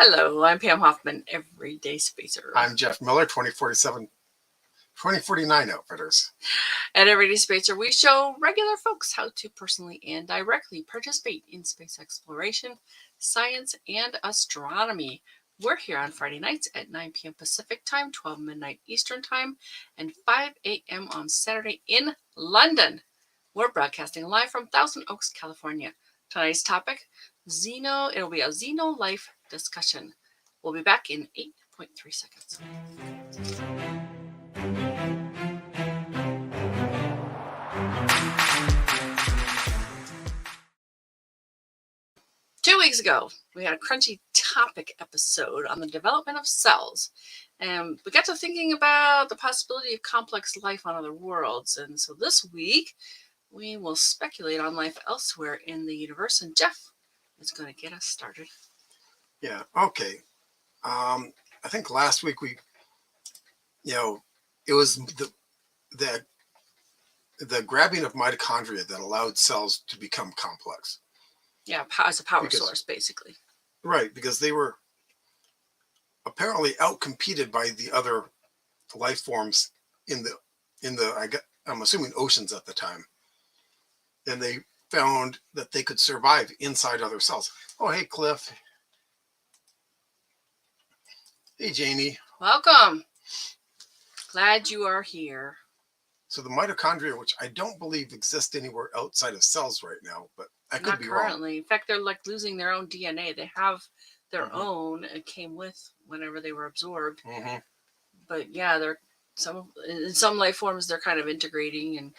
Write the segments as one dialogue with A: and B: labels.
A: Hello, I'm Pam Hoffman, Everyday Spacer.
B: I'm Jeff Miller, 2049 Outfitters.
A: At Everyday Spacer, we show regular folks how to personally and directly participate in space exploration, science, and astronomy. We're here on Friday nights at 9 p.m. Pacific Time, 12 midnight Eastern Time, and 5 a.m. on Saturday in London. We're broadcasting live from Thousand Oaks, California. Tonight's topic, it'll be a Xenolife discussion. We'll be back in 8.3 seconds. 2 weeks ago, we had a crunchy topic episode on the development of cells. And we got to thinking about the possibility of complex life on other worlds. And so this week, we will speculate on life elsewhere in the universe. And Jeff is going to get us started.
B: Yeah, okay. I think last week it was the grabbing of mitochondria that allowed cells to become complex.
A: Yeah, as a power source, basically.
B: Right, because they were apparently outcompeted by the other life forms in the I'm assuming oceans at the time. And they found that they could survive inside other cells. Oh, hey, Cliff. Hey, Janie.
A: Welcome. Glad you are here.
B: So the mitochondria, which I don't believe exist anywhere outside of cells right now, but I could be
A: currently.
B: wrong.
A: In fact, they're like losing their own DNA. They have their own. It came with whenever they were absorbed. But yeah, in some life forms they're kind of integrating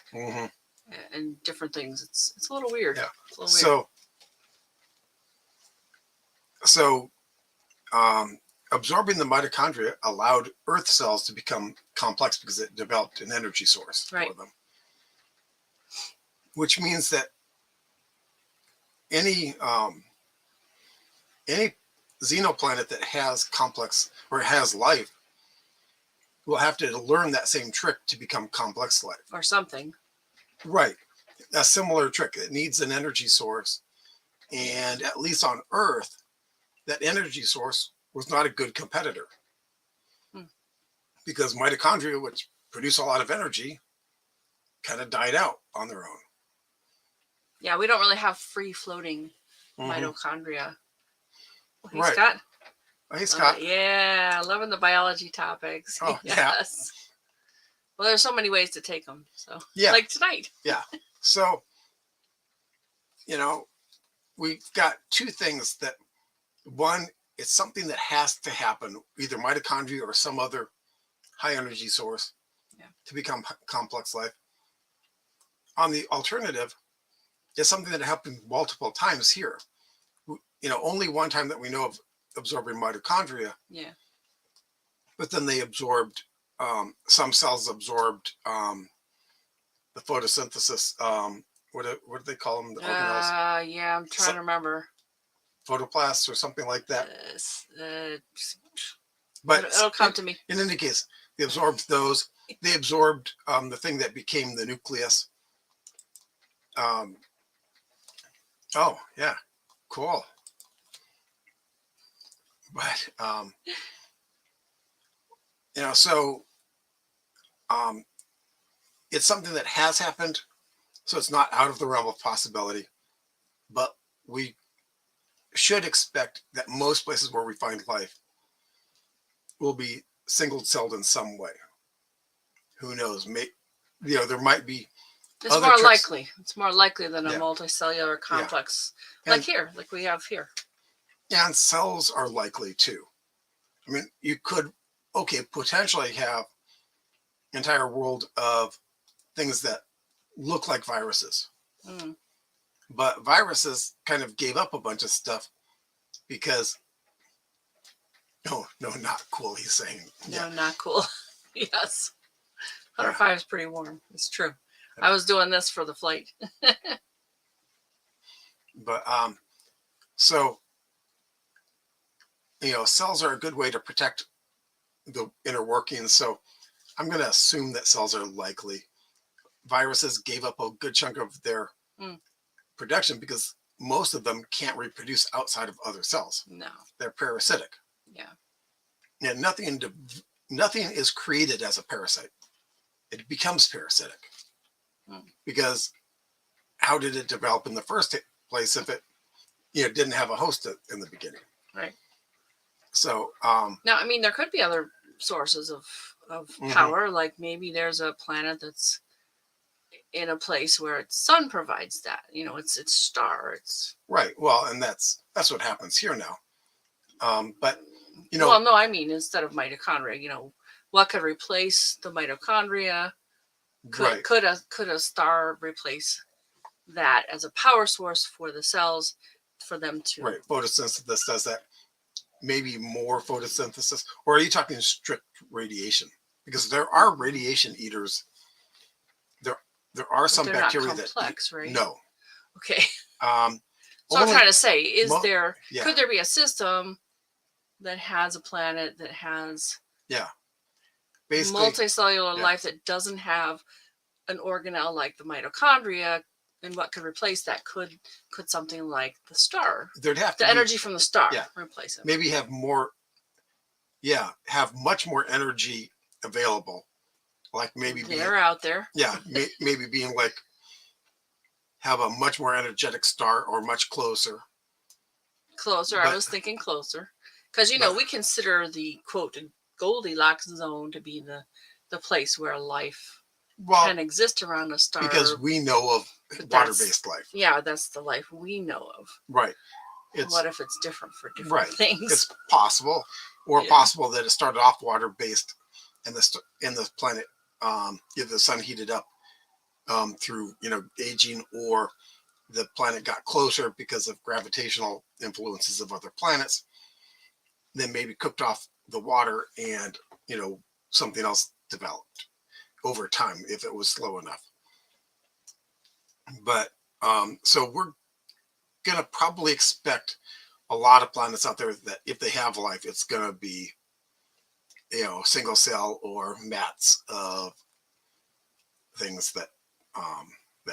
A: and different things. It's a little weird.
B: Yeah.
A: It's a little weird.
B: So absorbing the mitochondria allowed Earth cells to become complex because it developed an energy source for them. Which means that any xenoplanet that has complex or has life will have to learn that same trick to become complex life.
A: Or something.
B: Right. A similar trick. It needs an energy source. And at least on Earth, that energy source was not a good competitor. Because mitochondria, which produce a lot of energy, kind of died out on their own.
A: Yeah, we don't really have free-floating mitochondria. Oh, hey,
B: right.
A: Scott.
B: Oh, hey, Scott.
A: Yeah, loving the biology tops.
B: Oh,
A: yes.
B: Yeah.
A: Well, there's so many ways to take them. So,
B: yeah.
A: Like tonight.
B: Yeah. So, we've got two things that, one, it's something that has to happen, either mitochondria or some other high energy source to become complex life. On the alternative, it's something that happened multiple times here. Only one time that we know of absorbing mitochondria.
A: Yeah.
B: But then they absorbed, some cells absorbed the photosynthesis. What do they call them? The organelles?
A: Yeah, I'm trying to remember.
B: Photoplasts or something like that.
A: But it'll come to me.
B: In any case, they absorbed those. They absorbed the thing that became the nucleus. Oh, yeah. Cool. But, it's something that has happened. So it's not out of the realm of possibility. But we should expect that most places where we find life will be single-celled in some way. Who knows? There might be.
A: It's more likely. It's more likely than a multicellular complex like we have here.
B: Yeah, and cells are likely too. I mean, you could, potentially have an entire world of things that look like viruses. But viruses kind of gave up a bunch of stuff because, no, not cool, he's saying.
A: No, not cool. Yes. 105 is pretty warm. It's true. I was doing this for the flight.
B: But, cells are a good way to protect the inner workings. So I'm going to assume that cells are likely. Viruses gave up a good chunk of their production because most of them can't reproduce outside of other cells.
A: No.
B: They're parasitic.
A: Yeah.
B: And nothing is created as a parasite. It becomes parasitic. Because how did it develop in the first place if it didn't have a host in the beginning?
A: Right.
B: So
A: now, I mean, there could be other sources of power. Like maybe there's a planet that's in a place where its sun provides that. Its star. It's
B: right. Well, and that's what happens here now. But
A: well, no, I mean, instead of mitochondria, what could replace the mitochondria? Could a star replace that as a power source for the cells, for them to...
B: Right. Photosynthesis does that. Maybe more photosynthesis. Or are you talking strict radiation? Because there are radiation eaters. There are some bacteria
A: not complex, right?
B: No.
A: Okay. So I'm trying to say, could there be a system that has a planet that has
B: basically
A: multicellular life that doesn't have an organelle like the mitochondria, and what could replace that? Could something like the star,
B: there'd have to
A: the energy from the star, replace it?
B: Maybe have much more energy available. Like maybe
A: they're out there.
B: Yeah, maybe being like have a much more energetic star or much closer.
A: I was thinking closer, because we consider the quote Goldilocks zone to be the place where life can exist around a star,
B: because we know of water-based life.
A: Yeah, that's the life we know of.
B: Right.
A: What if it's different for different things?
B: It's possible, or possible that it started off water-based, and the planet, either the sun heated up through aging, or the planet got closer because of gravitational influences of other planets, then maybe cooked off the water, and something else developed over time if it was slow enough. But so we're gonna probably expect a lot of planets out there that if they have life, it's gonna be single cell or mats of things that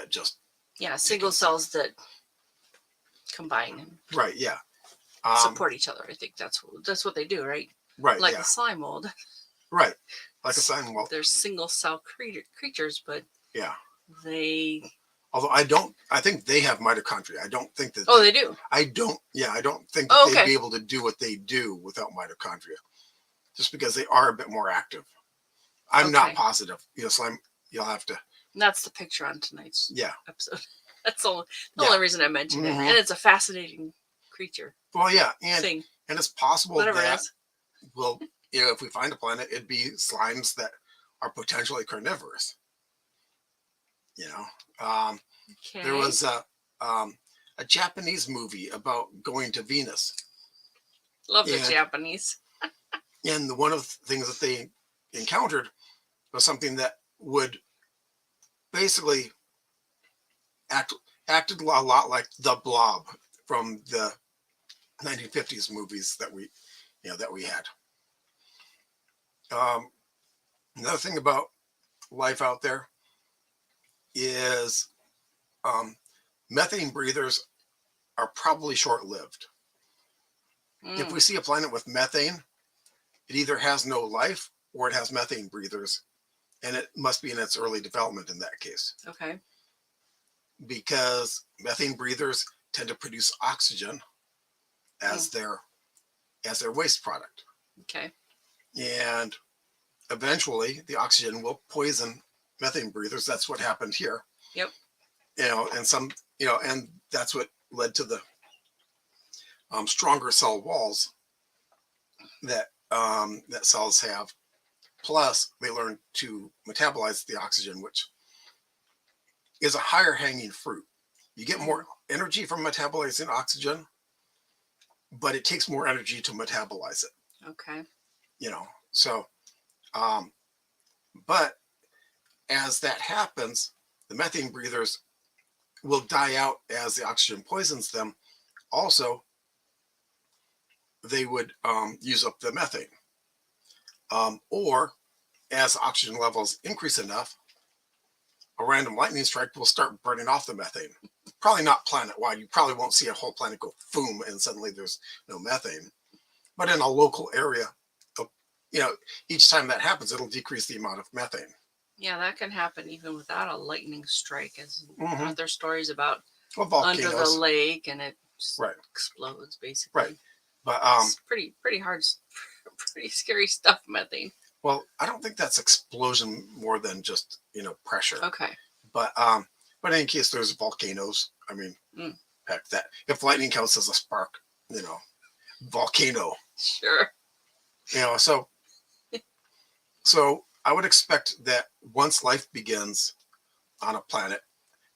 B: just
A: single cells that combine and support each other. I think that's what they do, right?
B: Right.
A: Like the slime mold.
B: Right. Like a slime mold.
A: They're single cell creatures, but they.
B: Although I think they have mitochondria. I don't think that.
A: Oh, they do.
B: I don't think that they'd be able to do what they do without mitochondria, just because they are a bit more active. I'm not positive. Slime. You'll have to.
A: And that's the picture on tonight's episode. That's the only reason I mentioned it, and it's a fascinating creature.
B: Well, and it's possible that if we find a planet, it'd be slimes that are potentially carnivorous. There was a Japanese movie about going to Venus.
A: Love the Japanese.
B: And one of the things that they encountered was something that would basically acted a lot like the Blob from the 1950s movies that we had. Another thing about life out there is methane breathers are probably short-lived. If we see a planet with methane, it either has no life or it has methane breathers, and it must be in its early development in that case.
A: Okay.
B: Because methane breathers tend to produce oxygen as their waste product.
A: Okay.
B: And eventually the oxygen will poison methane breathers. That's what happened here.
A: Yep.
B: And that's what led to the stronger cell walls that cells have. Plus, they learn to metabolize the oxygen, which is a higher hanging fruit. You get more energy from metabolizing oxygen, but it takes more energy to metabolize it.
A: Okay.
B: But as that happens, the methane breathers will die out as the oxygen poisons them. Also, they would use up the methane. Or as oxygen levels increase enough, a random lightning strike will start burning off the methane. probably not planet-wide. You probably won't see a whole planet go boom and suddenly there's no methane. But in a local area, you know, each time that happens, it'll decrease the amount of methane.
A: Yeah, that can happen even without a lightning strike. As aren't there stories about
B: volcanoes
A: under the lake and it
B: right.
A: explodes basically?
B: Right. But
A: it's pretty hard, pretty scary stuff, methane.
B: Well, I don't think that's explosion more than just, you know, pressure.
A: Okay.
B: But in any case, there's volcanoes. I mean, heck, that if lightning counts as a spark, you know, volcano.
A: Sure.
B: You know, so I would expect that once life begins on a planet,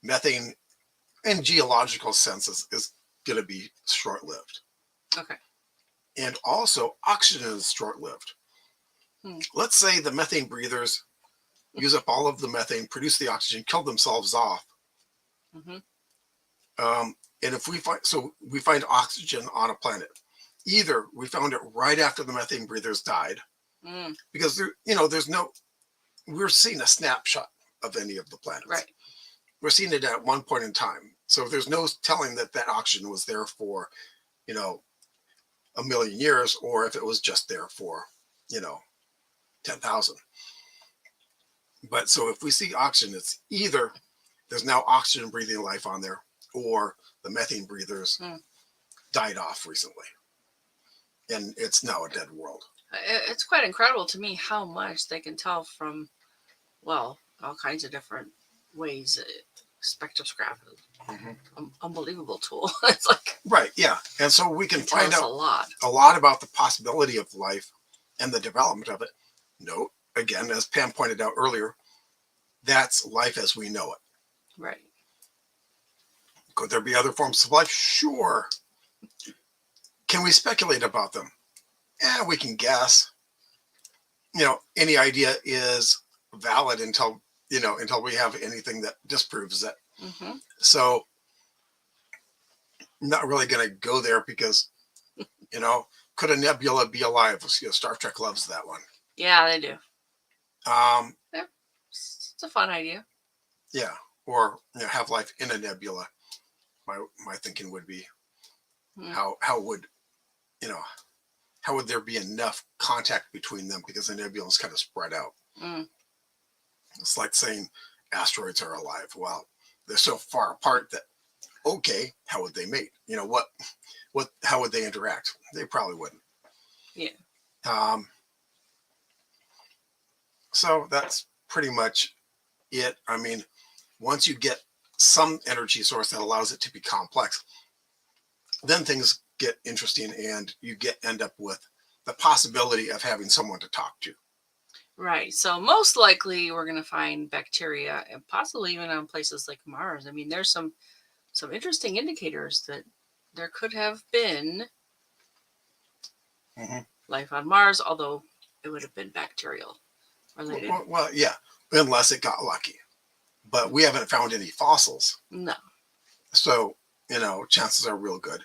B: methane in geological senses is going to be short-lived.
A: Okay.
B: And also oxygen is short-lived. Let's say the methane breathers use up all of the methane, produce the oxygen, kill themselves off. And if we find oxygen on a planet, either we found it right after the methane breathers died, because we're seeing a snapshot of any of the planets.
A: Right.
B: We're seeing it at one point in time. So there's no telling that oxygen was there for, you know, 1 million years, or if it was just there for, you know, 10,000. But so if we see oxygen, it's either there's now oxygen breathing life on there, or the methane breathers died off recently, and it's now a dead world.
A: It's quite incredible to me how much they can tell from, well, all kinds of different ways. Spectroscopy, unbelievable tool. It's like
B: right, yeah, and so we can find out
A: a
B: lot about the possibility of life and the development of it. Note again, as Pam pointed out earlier, that's life as we know it.
A: Right.
B: Could there be other forms of life? Sure. Can we speculate about them? Yeah, we can guess. You know, any idea is valid until we have anything that disproves it. So I'm not really going to go there because, you know, could a nebula be alive? You know, Star Trek loves that one.
A: Yeah, they do. Yeah, it's a fun idea.
B: Yeah, or you know, have life in a nebula. My thinking would be, how would there be enough contact between them, because the nebula is kind of spread out. It's like saying asteroids are alive. Well, they're so far apart that, okay, how would they mate? You know, how would they interact? They probably wouldn't.
A: Yeah.
B: So that's pretty much it. I mean, once you get some energy source that allows it to be complex, then things get interesting, and you end up with the possibility of having someone to talk to.
A: Right. So most likely we're going to find bacteria, and possibly even on places like Mars. I mean, there's some interesting indicators that there could have been life on Mars, although it would have been bacterial related.
B: Well, yeah, unless it got lucky. But we haven't found any fossils.
A: No.
B: So, you know, chances are real good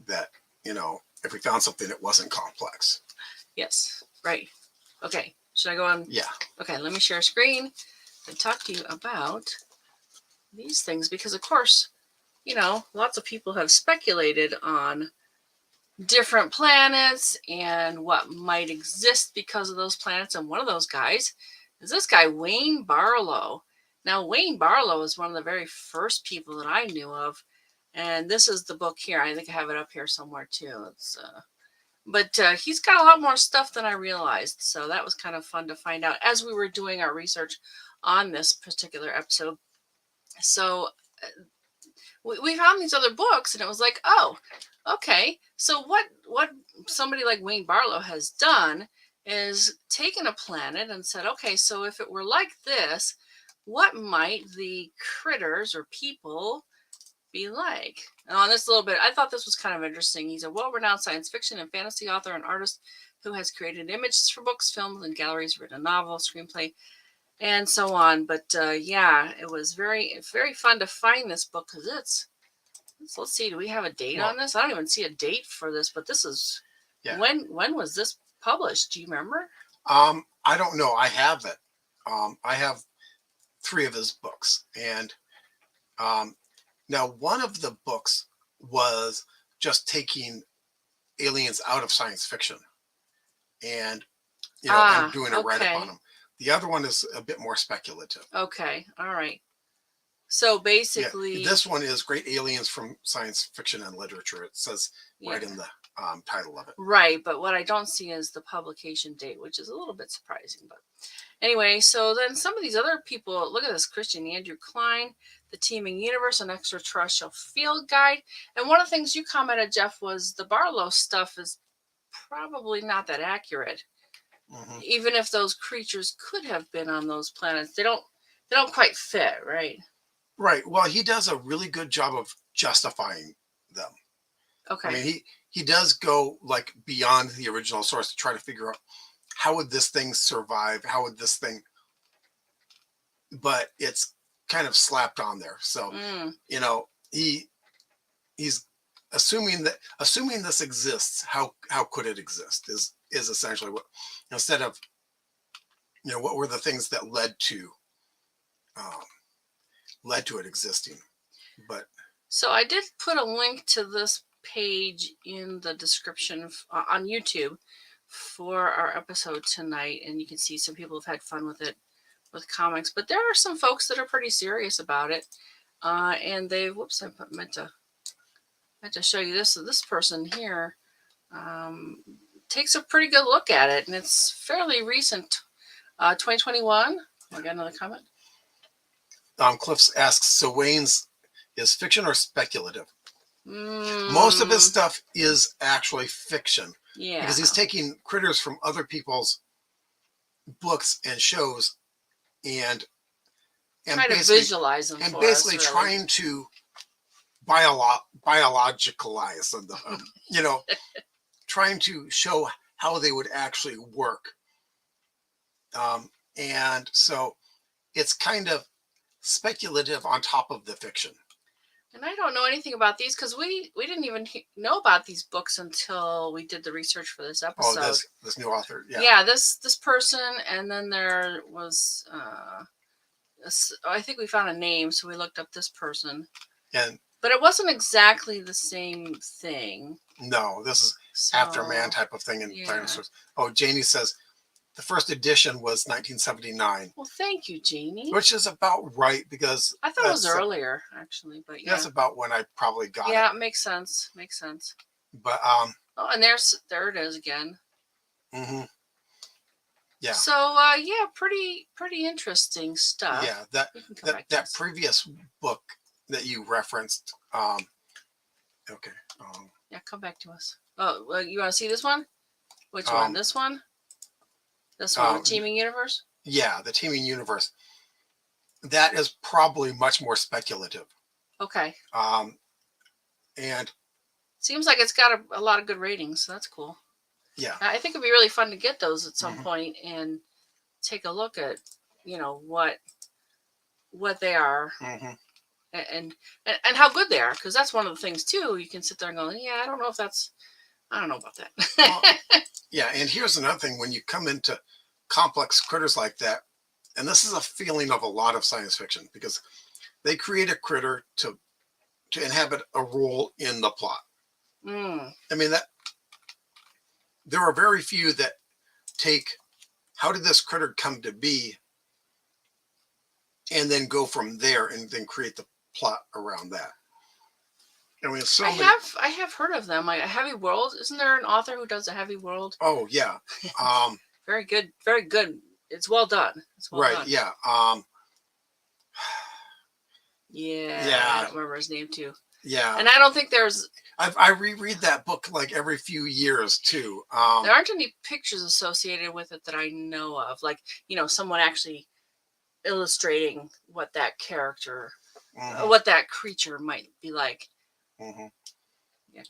B: that, you know, if we found something, it wasn't complex.
A: Yes. Right. Okay. Should I go on?
B: Yeah.
A: Okay, let me share a screen and talk to you about these things, because, of course, you know, lots of people have speculated on different planets and what might exist because of those planets. And one of those guys is this guy, Wayne Barlow. Now, Wayne Barlow is one of the very first people that I knew of. And this is the book here. I think I have it up here somewhere, too. But he's got a lot more stuff than I realized. So that was kind of fun to find out as we were doing our research on this particular episode. So we found these other books, and it was like, oh, okay. So what somebody like Wayne Barlow has done is taken a planet and said, okay, so if it were like this, what might the critters or people be like? And on this little bit, I thought this was kind of interesting. He's a well-renowned science fiction and fantasy author and artist who has created images for books, films, and galleries, written a novel, screenplay, and so on. But yeah, it was very fun to find this book, because let's see, do we have a date on this? I don't even see a date for this, but this is when was this published? Do you remember?
B: I don't know. I have it. I have 3 of his books, and Now, one of the books was just taking aliens out of science fiction and, and doing a write-up on them. The other one is a bit more speculative.
A: Okay. All right. So basically,
B: this one is Great Aliens from Science Fiction and Literature. It says right in the title of it.
A: Right, but what I don't see is the publication date, which is a little bit surprising. But anyway, so then some of these other people, look at this, Christian Andrew Klein, The Teeming Universe, an Extraterrestrial Field Guide. And one of the things you commented, Jeff, was the Barlow stuff is probably not that accurate. Even if those creatures could have been on those planets, they don't quite fit, right?
B: Right. Well, he does a really good job of justifying them.
A: Okay.
B: I mean, he does go like beyond the original source to try to figure out how would this thing survive? How would this thing? But it's kind of slapped on there. So, he's assuming this exists. How could it exist? Is essentially what, instead of, what were the things that led to it existing. But
A: so I did put a link to this page in the description on YouTube for our episode tonight, and you can see some people have had fun with it with comics, but there are some folks that are pretty serious about it, and they I meant to show you this. So this person here takes a pretty good look at it, and it's fairly recent, 2021. I got another comment.
B: Cliff asks, so Wayne's is fiction or speculative? Most of his stuff is actually fiction. Yeah. Because he's taking critters from other people's books and shows and
A: trying to visualize them
B: and basically trying to biologicalize them, trying to show how they would actually work. And so it's kind of speculative on top of the fiction.
A: And I don't know anything about these because we didn't even know about these books until we did the research for this episode.
B: Oh, this new author. Yeah.
A: Yeah, this person, and then there was I think we found a name, so we looked up this person. But it wasn't exactly the same thing.
B: No, this is After Man type of thing in dinosaurs. Oh, Janie says the first edition was 1979.
A: Well, thank you, Janie.
B: Which is about right, because
A: I thought it was earlier, actually, but
B: that's about when I probably got it.
A: Yeah, it makes sense. Makes sense.
B: But
A: oh, and there it is again.
B: Yeah.
A: So pretty interesting stuff.
B: Yeah, that previous book that you referenced. Okay.
A: Yeah, come back to us. Oh, well, you want to see this one? Which one? This one? This one, the Teeming Universe?
B: Yeah, the Teeming Universe. That is probably much more speculative.
A: Okay.
B: And
A: seems like it's got a lot of good ratings, so that's cool.
B: Yeah.
A: I think it'd be really fun to get those at some point and take a look at, what they are. And how good they are, because that's one of the things too. You can sit there and go, I don't know about that.
B: Well, yeah, and here's another thing: when you come into complex critters like that, and this is a feeling of a lot of science fiction, because they create a critter to inhabit a role in the plot. I mean, that there are very few that take how did this critter come to be, and then go from there and then create the plot around that. I mean,
A: I have heard of them. Like a Heavy World. Isn't there an author who does a Heavy World?
B: Oh yeah.
A: Very good. Very good. It's well done. It's well done.
B: Yeah.
A: Yeah. I don't remember his name too.
B: Yeah.
A: And I don't think there's.
B: I reread that book like every few years too.
A: There aren't any pictures associated with it that I know of. Like, someone actually illustrating what that character, what that creature might be like. Yeah,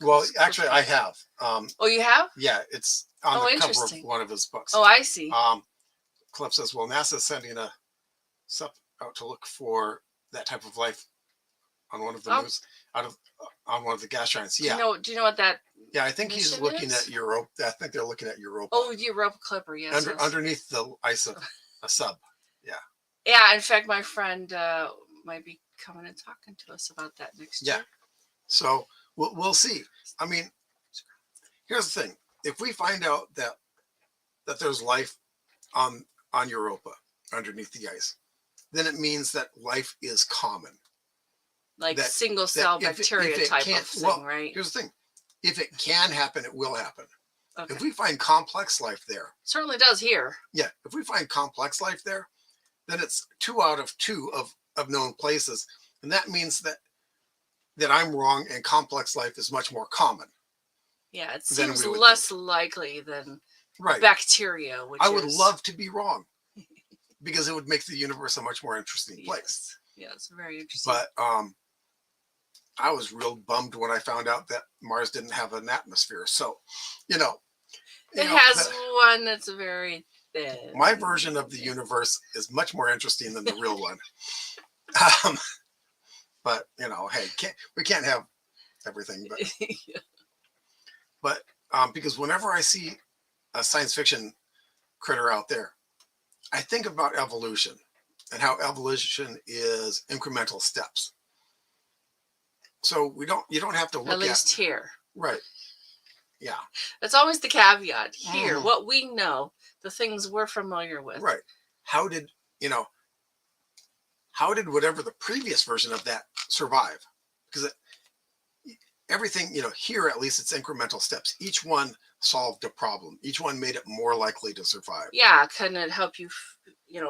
B: well, actually, I have.
A: Oh, you have?
B: Yeah, it's on the cover of one of his books.
A: Oh, I see.
B: Cliff says, well, NASA's sending a sub out to look for that type of life on one of the moons, on one of the gas giants. Yeah.
A: Do you know what that?
B: Yeah, I think he's looking at Europe. I think they're looking at Europa.
A: Oh, the Europa Clipper, yes.
B: Underneath the ice of a sub. Yeah.
A: Yeah, in fact, my friend might be coming and talking to us about that next
B: Yeah.
A: year.
B: So we'll see. I mean, here's the thing: if we find out that there's life on Europa underneath the ice, then it means that life is common.
A: Like
B: that,
A: single cell bacteria type of thing, right?
B: Here's the thing: if it can happen, it will happen.
A: Okay.
B: If we find complex life there,
A: certainly does here.
B: Yeah, if we find complex life there, then it's 2 out of 2 of known places, and that means that I'm wrong, and complex life is much more common.
A: Yeah, it seems less likely than bacteria. Which I
B: would love to be wrong, because it would make the universe a much more interesting place.
A: Yeah, it's very interesting.
B: But I was real bummed when I found out that Mars didn't have an atmosphere. So, it
A: has one that's very thin.
B: My version of the universe is much more interesting than the real one. But hey, we can't have everything. But
A: yeah.
B: But because whenever I see a science fiction critter out there, I think about evolution and how evolution is incremental steps. So you don't have to look
A: at least here.
B: Right. Yeah.
A: That's always the caveat here. What we know, the things we're familiar with.
B: Right. How did whatever the previous version of that survive? Because everything, here at least it's incremental steps. Each one solved a problem. Each one made it more likely to survive.
A: Yeah, can it help you,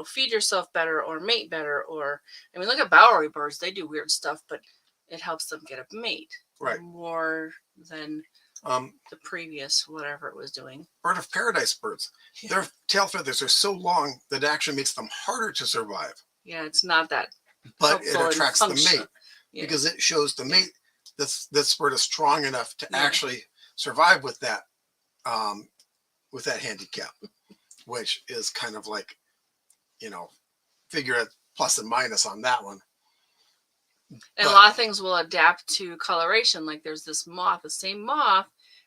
A: feed yourself better or mate better? Or, look at Bowery birds. They do weird stuff, but it helps them get a mate.
B: Right.
A: More than the previous whatever it was doing.
B: Bird of paradise birds. Yeah. Their tail feathers are so long that it actually makes them harder to survive.
A: Yeah, it's not that.
B: But it attracts the mate because it shows the mate this bird is strong enough to actually survive with that handicap, which is kind of like, figure a plus and minus on that one.
A: And a lot of things will adapt to coloration. Like there's this moth, the same moth,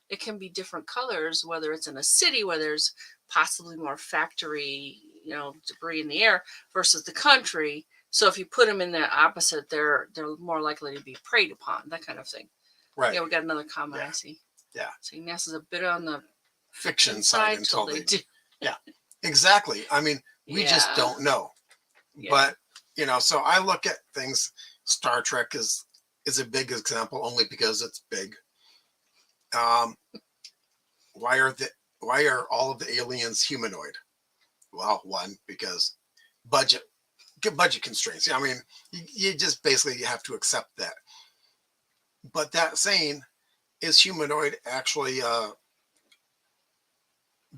A: it can be different colors, whether it's in a city where there's possibly more factory, debris in the air versus the country. So if you put them in the opposite, they're more likely to be preyed upon, that kind of thing.
B: Right.
A: Yeah, we got another comment, I see.
B: Yeah.
A: So NASA's a bit on the
B: fiction side until they do. Yeah, exactly. We just don't know. Yeah. But, so I look at things. Star Trek is a big example only because it's big. Why are all of the aliens humanoid? Well, one, because budget constraints. You just basically have to accept that. But that saying, is humanoid actually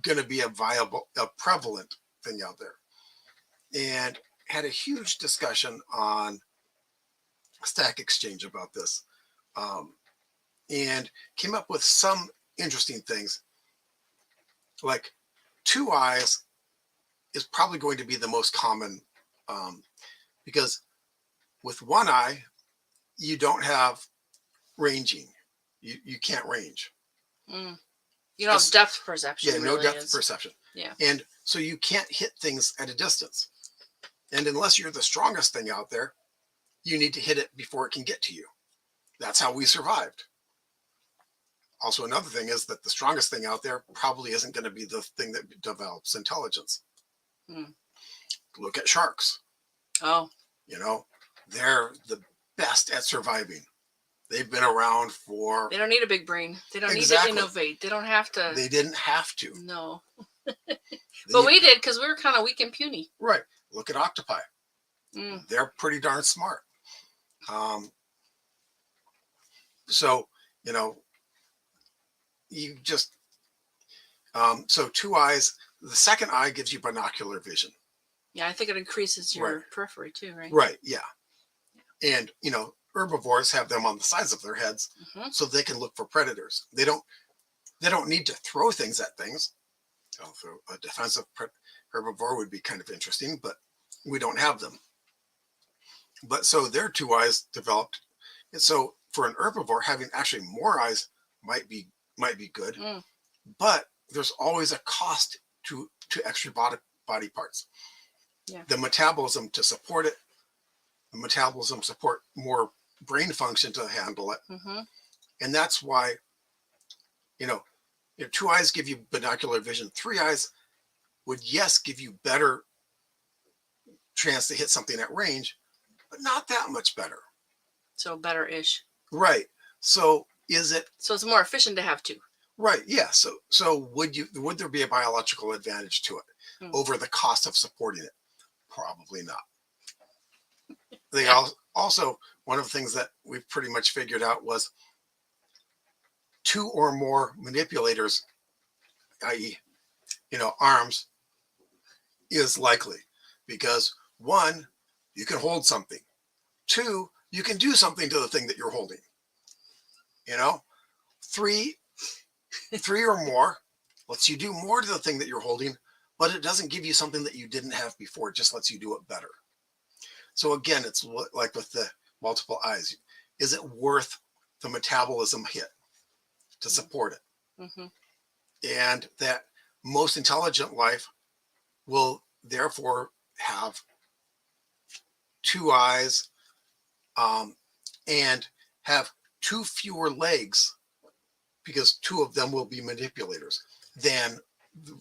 B: going to be a prevalent thing out there? And had a huge discussion on Stack Exchange about this, and came up with some interesting things. Like 2 eyes is probably going to be the most common, because with 1 eye you don't have ranging. You can't range.
A: You don't have depth perception.
B: Yeah, no depth perception.
A: Yeah, and
B: so you can't hit things at a distance. And unless you're the strongest thing out there, you need to hit it before it can get to you. That's how we survived. Also, another thing is that the strongest thing out there probably isn't going to be the thing that develops intelligence. Look at sharks.
A: Oh.
B: They're the best at surviving. They've been around for...
A: They don't need a big brain. They don't need to innovate. They don't have to.
B: They didn't have to.
A: No. But we did, because we were kind of weak and puny.
B: Right. Look at octopi. They're pretty darn smart. So, you just... so 2 eyes. The second eye gives you binocular vision.
A: Yeah, I think it increases your periphery too, right?
B: Right, yeah. And, herbivores have them on the sides of their heads so they can look for predators. They don't need to throw things at things. Although a defensive herbivore would be kind of interesting, but we don't have them. But so their 2 eyes developed. And so for an herbivore, having actually more eyes might be good. But there's always a cost to extra body parts. Yeah. The metabolism to support it, the metabolism support more brain function to handle it.
A: Mm-hmm.
B: And that's why, if 2 eyes give you binocular vision, 3 eyes would, yes, give you better chance to hit something at range, but not that much better.
A: So better-ish.
B: Right. So is it?
A: So it's more efficient to have 2. Right.
B: Yeah. So would there be a biological advantage to it over the cost of supporting it? Probably not. They also, one of the things that we've pretty much figured out was 2 or more manipulators, i.e., arms, is likely, because 1, you can hold something. 2, you can do something to the thing that you're holding. 3 or more lets you do more to the thing that you're holding, but it doesn't give you something that you didn't have before. It just lets you do it better. So again, it's like with the multiple eyes. Is it worth the metabolism hit to support it?
A: Mm-hmm.
B: And that most intelligent life will therefore have 2 eyes, and have 2 fewer legs, because 2 of them will be manipulators, than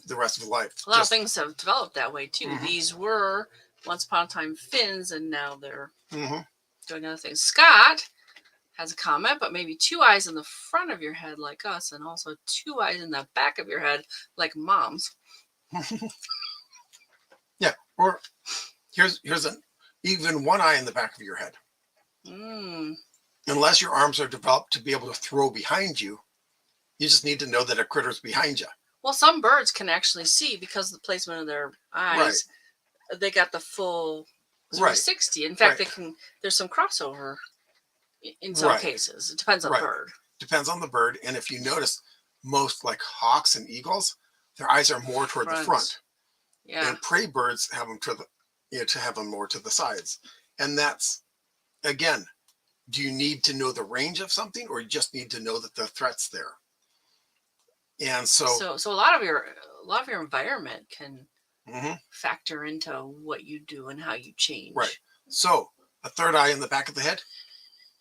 B: the rest of life.
A: A lot of things have developed that way too.
B: Mm-hmm.
A: These were once upon a time fins, and now they're
B: mm-hmm.
A: doing other things. Scott has a comment, but maybe 2 eyes in the front of your head like us, and also 2 eyes in the back of your head like moms.
B: Yeah, or here's even 1 eye in the back of your head. Unless your arms are developed to be able to throw behind you, you just need to know that a critter's behind you.
A: Well, some birds can actually see because of the placement of their eyes. Right. They got the full 360. In fact, there's some crossover in some cases. It depends on the bird.
B: Depends on the bird. And if you notice, most like hawks and eagles, their eyes are more toward the front. Yeah. And prey birds have them to have them more to the sides. And that's, again, do you need to know the range of something, or you just need to know that the threat's there? And so
A: a lot of your environment can factor into what you do and how you change.
B: Right. So a 3rd eye in the back of the head,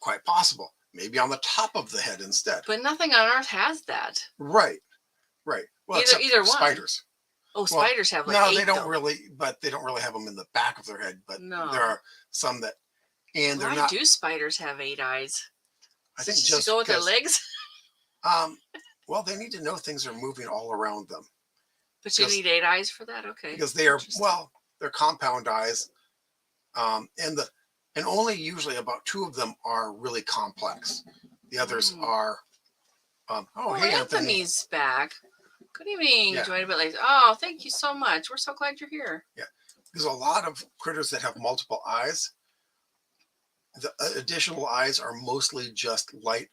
B: quite possible. Maybe on the top of the head instead.
A: But nothing on Earth has that.
B: Right. Well,
A: either one.
B: Spiders.
A: Oh, spiders have like 8.
B: No, they don't really. But they don't really have them in the back of their head. But there are some that, and they're not.
A: Why do spiders have 8 eyes?
B: I think
A: just to go with their legs.
B: Well, they need to know things are moving all around them.
A: But you need 8 eyes for that, okay?
B: Because they're compound eyes, and only usually about 2 of them are really complex. The others are. Hey,
A: Anthony's back. Good evening. Yeah. Join a bit late. Oh, thank you so much. We're so glad you're here.
B: Yeah, there's a lot of critters that have multiple eyes. The additional eyes are mostly just light.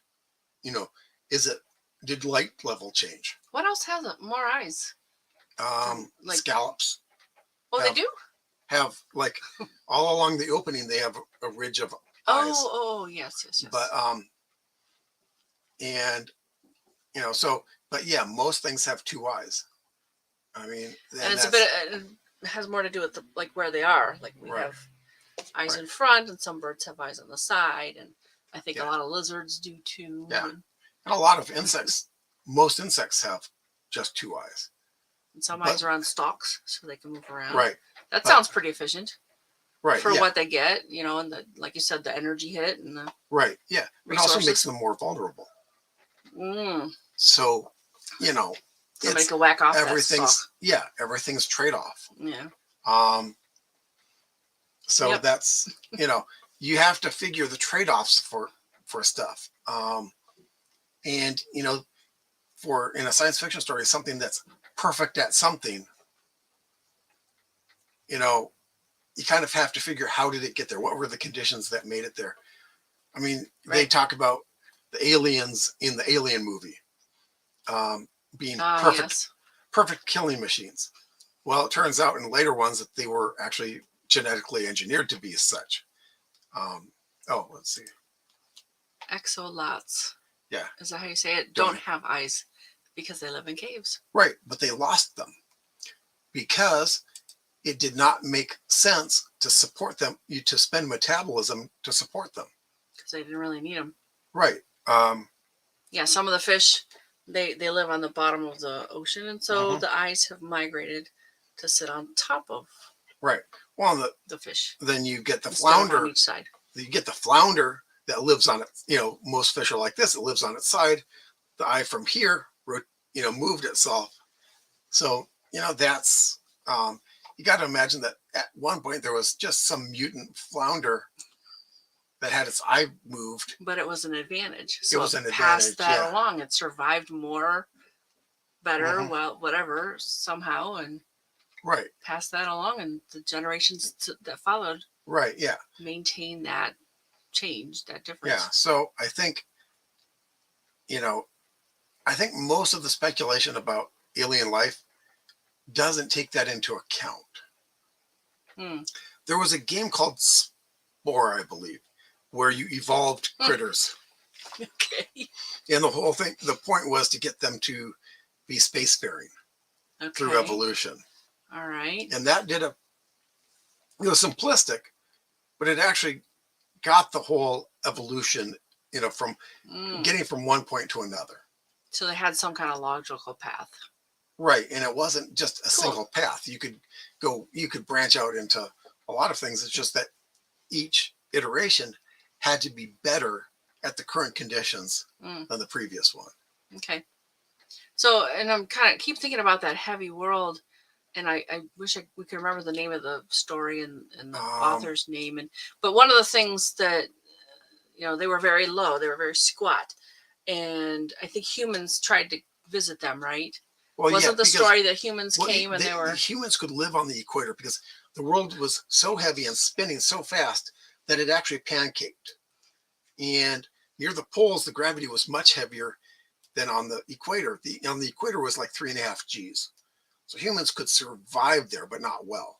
B: Did light level change?
A: What else has more eyes?
B: Scallops.
A: Oh, they do?
B: Have like all along the opening, they have a ridge of eyes.
A: Oh, yes.
B: But and but yeah, most things have 2 eyes. I mean,
A: and it's it has more to do with where they are. Like we have eyes in front, and some birds have eyes on the side, and I think a lot of lizards do too.
B: Yeah, and a lot of insects. Most insects have just 2 eyes.
A: And some eyes are on stalks, so they can move around.
B: Right.
A: That sounds pretty efficient.
B: Right.
A: For what they get, and like you said, the energy hit and the
B: Yeah. It also makes them more vulnerable. So,
A: somebody can whack off
B: everything's everything's trade-off.
A: Yeah.
B: So that's you have to figure the trade-offs for stuff. And for in a science fiction story, something that's perfect at something, you kind of have to figure, how did it get there? What were the conditions that made it there? I mean, they talk about the aliens in the Alien movie being perfect killing machines. Well, it turns out in later ones that they were actually genetically engineered to be as such. Let's see.
A: Axolotls.
B: Yeah.
A: Is that how you say it? Don't have eyes because they live in caves.
B: Right. But they lost them because it did not make sense to support them, to spend metabolism to support them.
A: Because they didn't really need them.
B: Right.
A: Yeah, some of the fish, they live on the bottom of the ocean, and so the eyes have migrated to sit on top of
B: the
A: fish.
B: Then you get the flounder
A: on each side.
B: You get the flounder that lives on it. Most fish are like this. It lives on its side. The eye from here, moved itself. So, that's, you got to imagine that at one point there was just some mutant flounder that had its eye moved.
A: But it was an advantage.
B: So it was an
A: passed
B: advantage,
A: that along. It survived better, well, whatever, somehow, and passed that along, and the generations that followed maintain that change, that difference.
B: Yeah, so I think, most of the speculation about alien life doesn't take that into account. There was a game called Spore, I believe, where you evolved critters.
A: Okay.
B: And the whole thing, the point was to get them to be spacefaring through evolution.
A: All right.
B: And that it was simplistic, but it actually got the whole evolution, from getting from one point to another.
A: So they had some kind of logical path.
B: Right. And it wasn't just a single path. You could branch out into a lot of things. It's just that each iteration had to be better at the current conditions than the previous one.
A: Okay. So, and I'm keep thinking about that heavy world, and I wish we could remember the name of the story and the author's name. But one of the things that, they were very low, they were very squat, and I think humans tried to visit them, right? Well, wasn't the story that humans came and they were...
B: Humans could live on the equator because the world was so heavy and spinning so fast that it actually pancaked. And near the poles, the gravity was much heavier than on the equator. On the equator was like 3.5 Gs. So humans could survive there, but not well.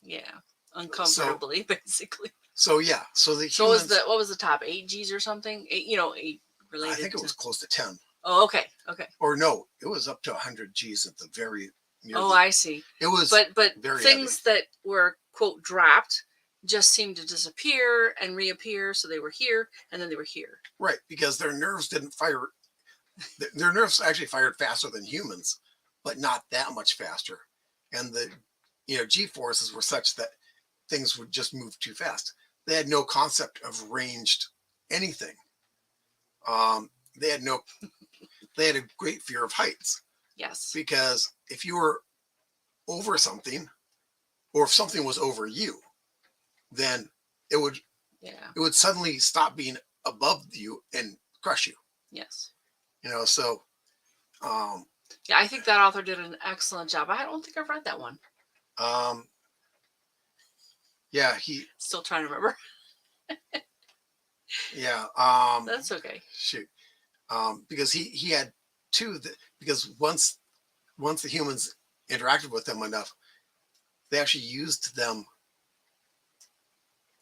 A: Yeah, uncomfortably, basically.
B: So yeah, so the
A: humans... So what was the top, 8 Gs or something? 8 related.
B: I think it was close to 10.
A: Oh, okay. Or
B: no, it was up to 100 Gs at the very near.
A: I see.
B: It was,
A: but
B: very
A: things
B: heavy.
A: That were quote dropped just seemed to disappear and reappear. So they were here and then they were here.
B: Right, because their nerves didn't fire. Their nerves actually fired faster than humans, but not that much faster. And the G forces were such that things would just move too fast. They had no concept of ranged anything. They had a great fear of heights.
A: Yes.
B: Because if you were over something, or if something was over you, then it would suddenly stop being above you and crush you.
A: Yes.
B: So
A: yeah, I think that author did an excellent job. I don't think I've read that one.
B: Yeah,
A: still trying to remember.
B: Yeah.
A: That's okay.
B: Shoot. Because he had two, because once the humans interacted with them enough, they actually used them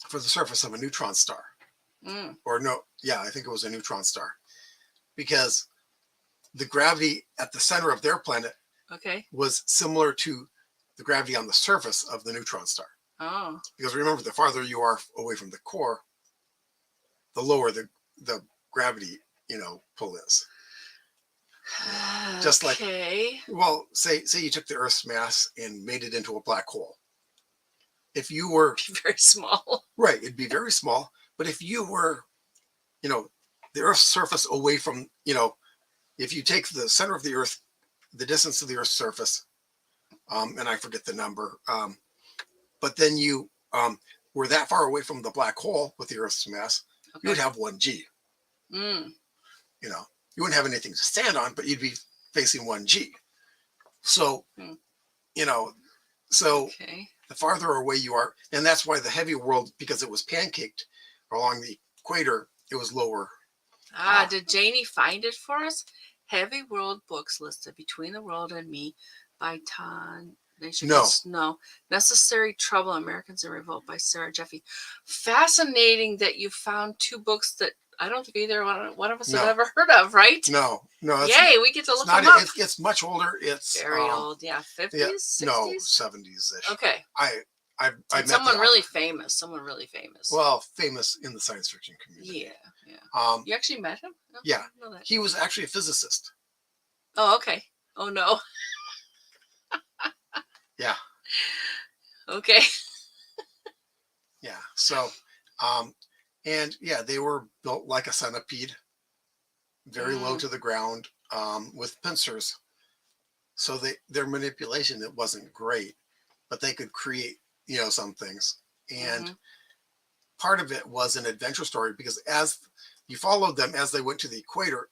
B: for the surface of a neutron star. Or no, yeah, I think it was a neutron star, because the gravity at the center of their planet was similar to the gravity on the surface of the neutron star.
A: Oh.
B: Because remember, the farther you are away from the core, the lower the gravity, pull is. Just like, well, say you took the Earth's mass and made it into a black hole. If you were
A: very small,
B: right, it'd be very small. But if you were, the Earth's surface away from, if you take the center of the Earth, the distance to the Earth's surface, and I forget the number, but then you were that far away from the black hole with the Earth's mass, you would have 1 G. You wouldn't have anything to stand on, but you'd be facing 1 G. So, so the farther away you are, and that's why the heavy world, because it was pancaked along the equator, it was lower.
A: Did Janie find it for us? Heavy World books listed Between the World and Me by Todd. No. Necessary Trouble, Americans in Revolt by Sarah Jeffy. Fascinating that you found 2 books that I don't think either one of us
B: No.
A: have ever heard of, right?
B: No. It's
A: Yay, we get to
B: it's
A: look
B: not.
A: them up.
B: It's much older. It's
A: Very old. Yeah, 50s, 60s?
B: No, 70s-ish.
A: Okay.
B: I met
A: someone really
B: author.
A: famous. Someone really famous.
B: Well, famous in the science fiction community.
A: Yeah. You actually met him? No,
B: Yeah.
A: I didn't know that.
B: He was actually a physicist.
A: Oh, okay. Oh, no.
B: Yeah.
A: Okay.
B: Yeah. So, and yeah, they were built like a centipede, very low to the ground, with pincers. So their manipulation, it wasn't great, but they could create, some things. And part of it was an adventure story, because as you followed them as they went to the equator,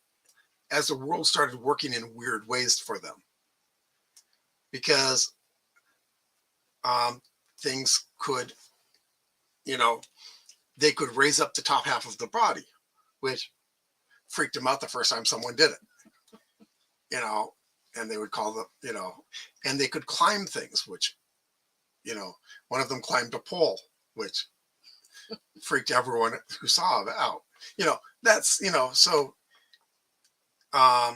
B: as the world started working in weird ways for them, because things could, they could raise up the top half of the body, which freaked them out the first time someone did it, and they would call them, and they could climb things, which, one of them climbed a pole, which freaked everyone who saw it out. That's, so I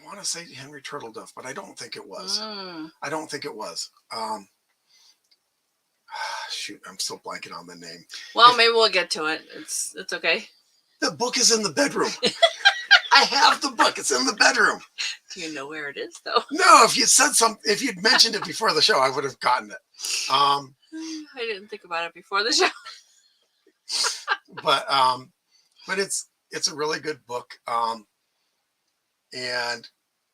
B: want to say Henry Turtleduff, but I don't think it was. I don't think it was. Shoot, I'm still blanking on the name.
A: Well, maybe we'll get to it. It's okay.
B: The book is in the bedroom. I have the book. It's in the bedroom.
A: Do you know where it is, though?
B: No, if you'd mentioned it before the show, I would have gotten it.
A: I didn't think about it before the show.
B: But it's a really good book. And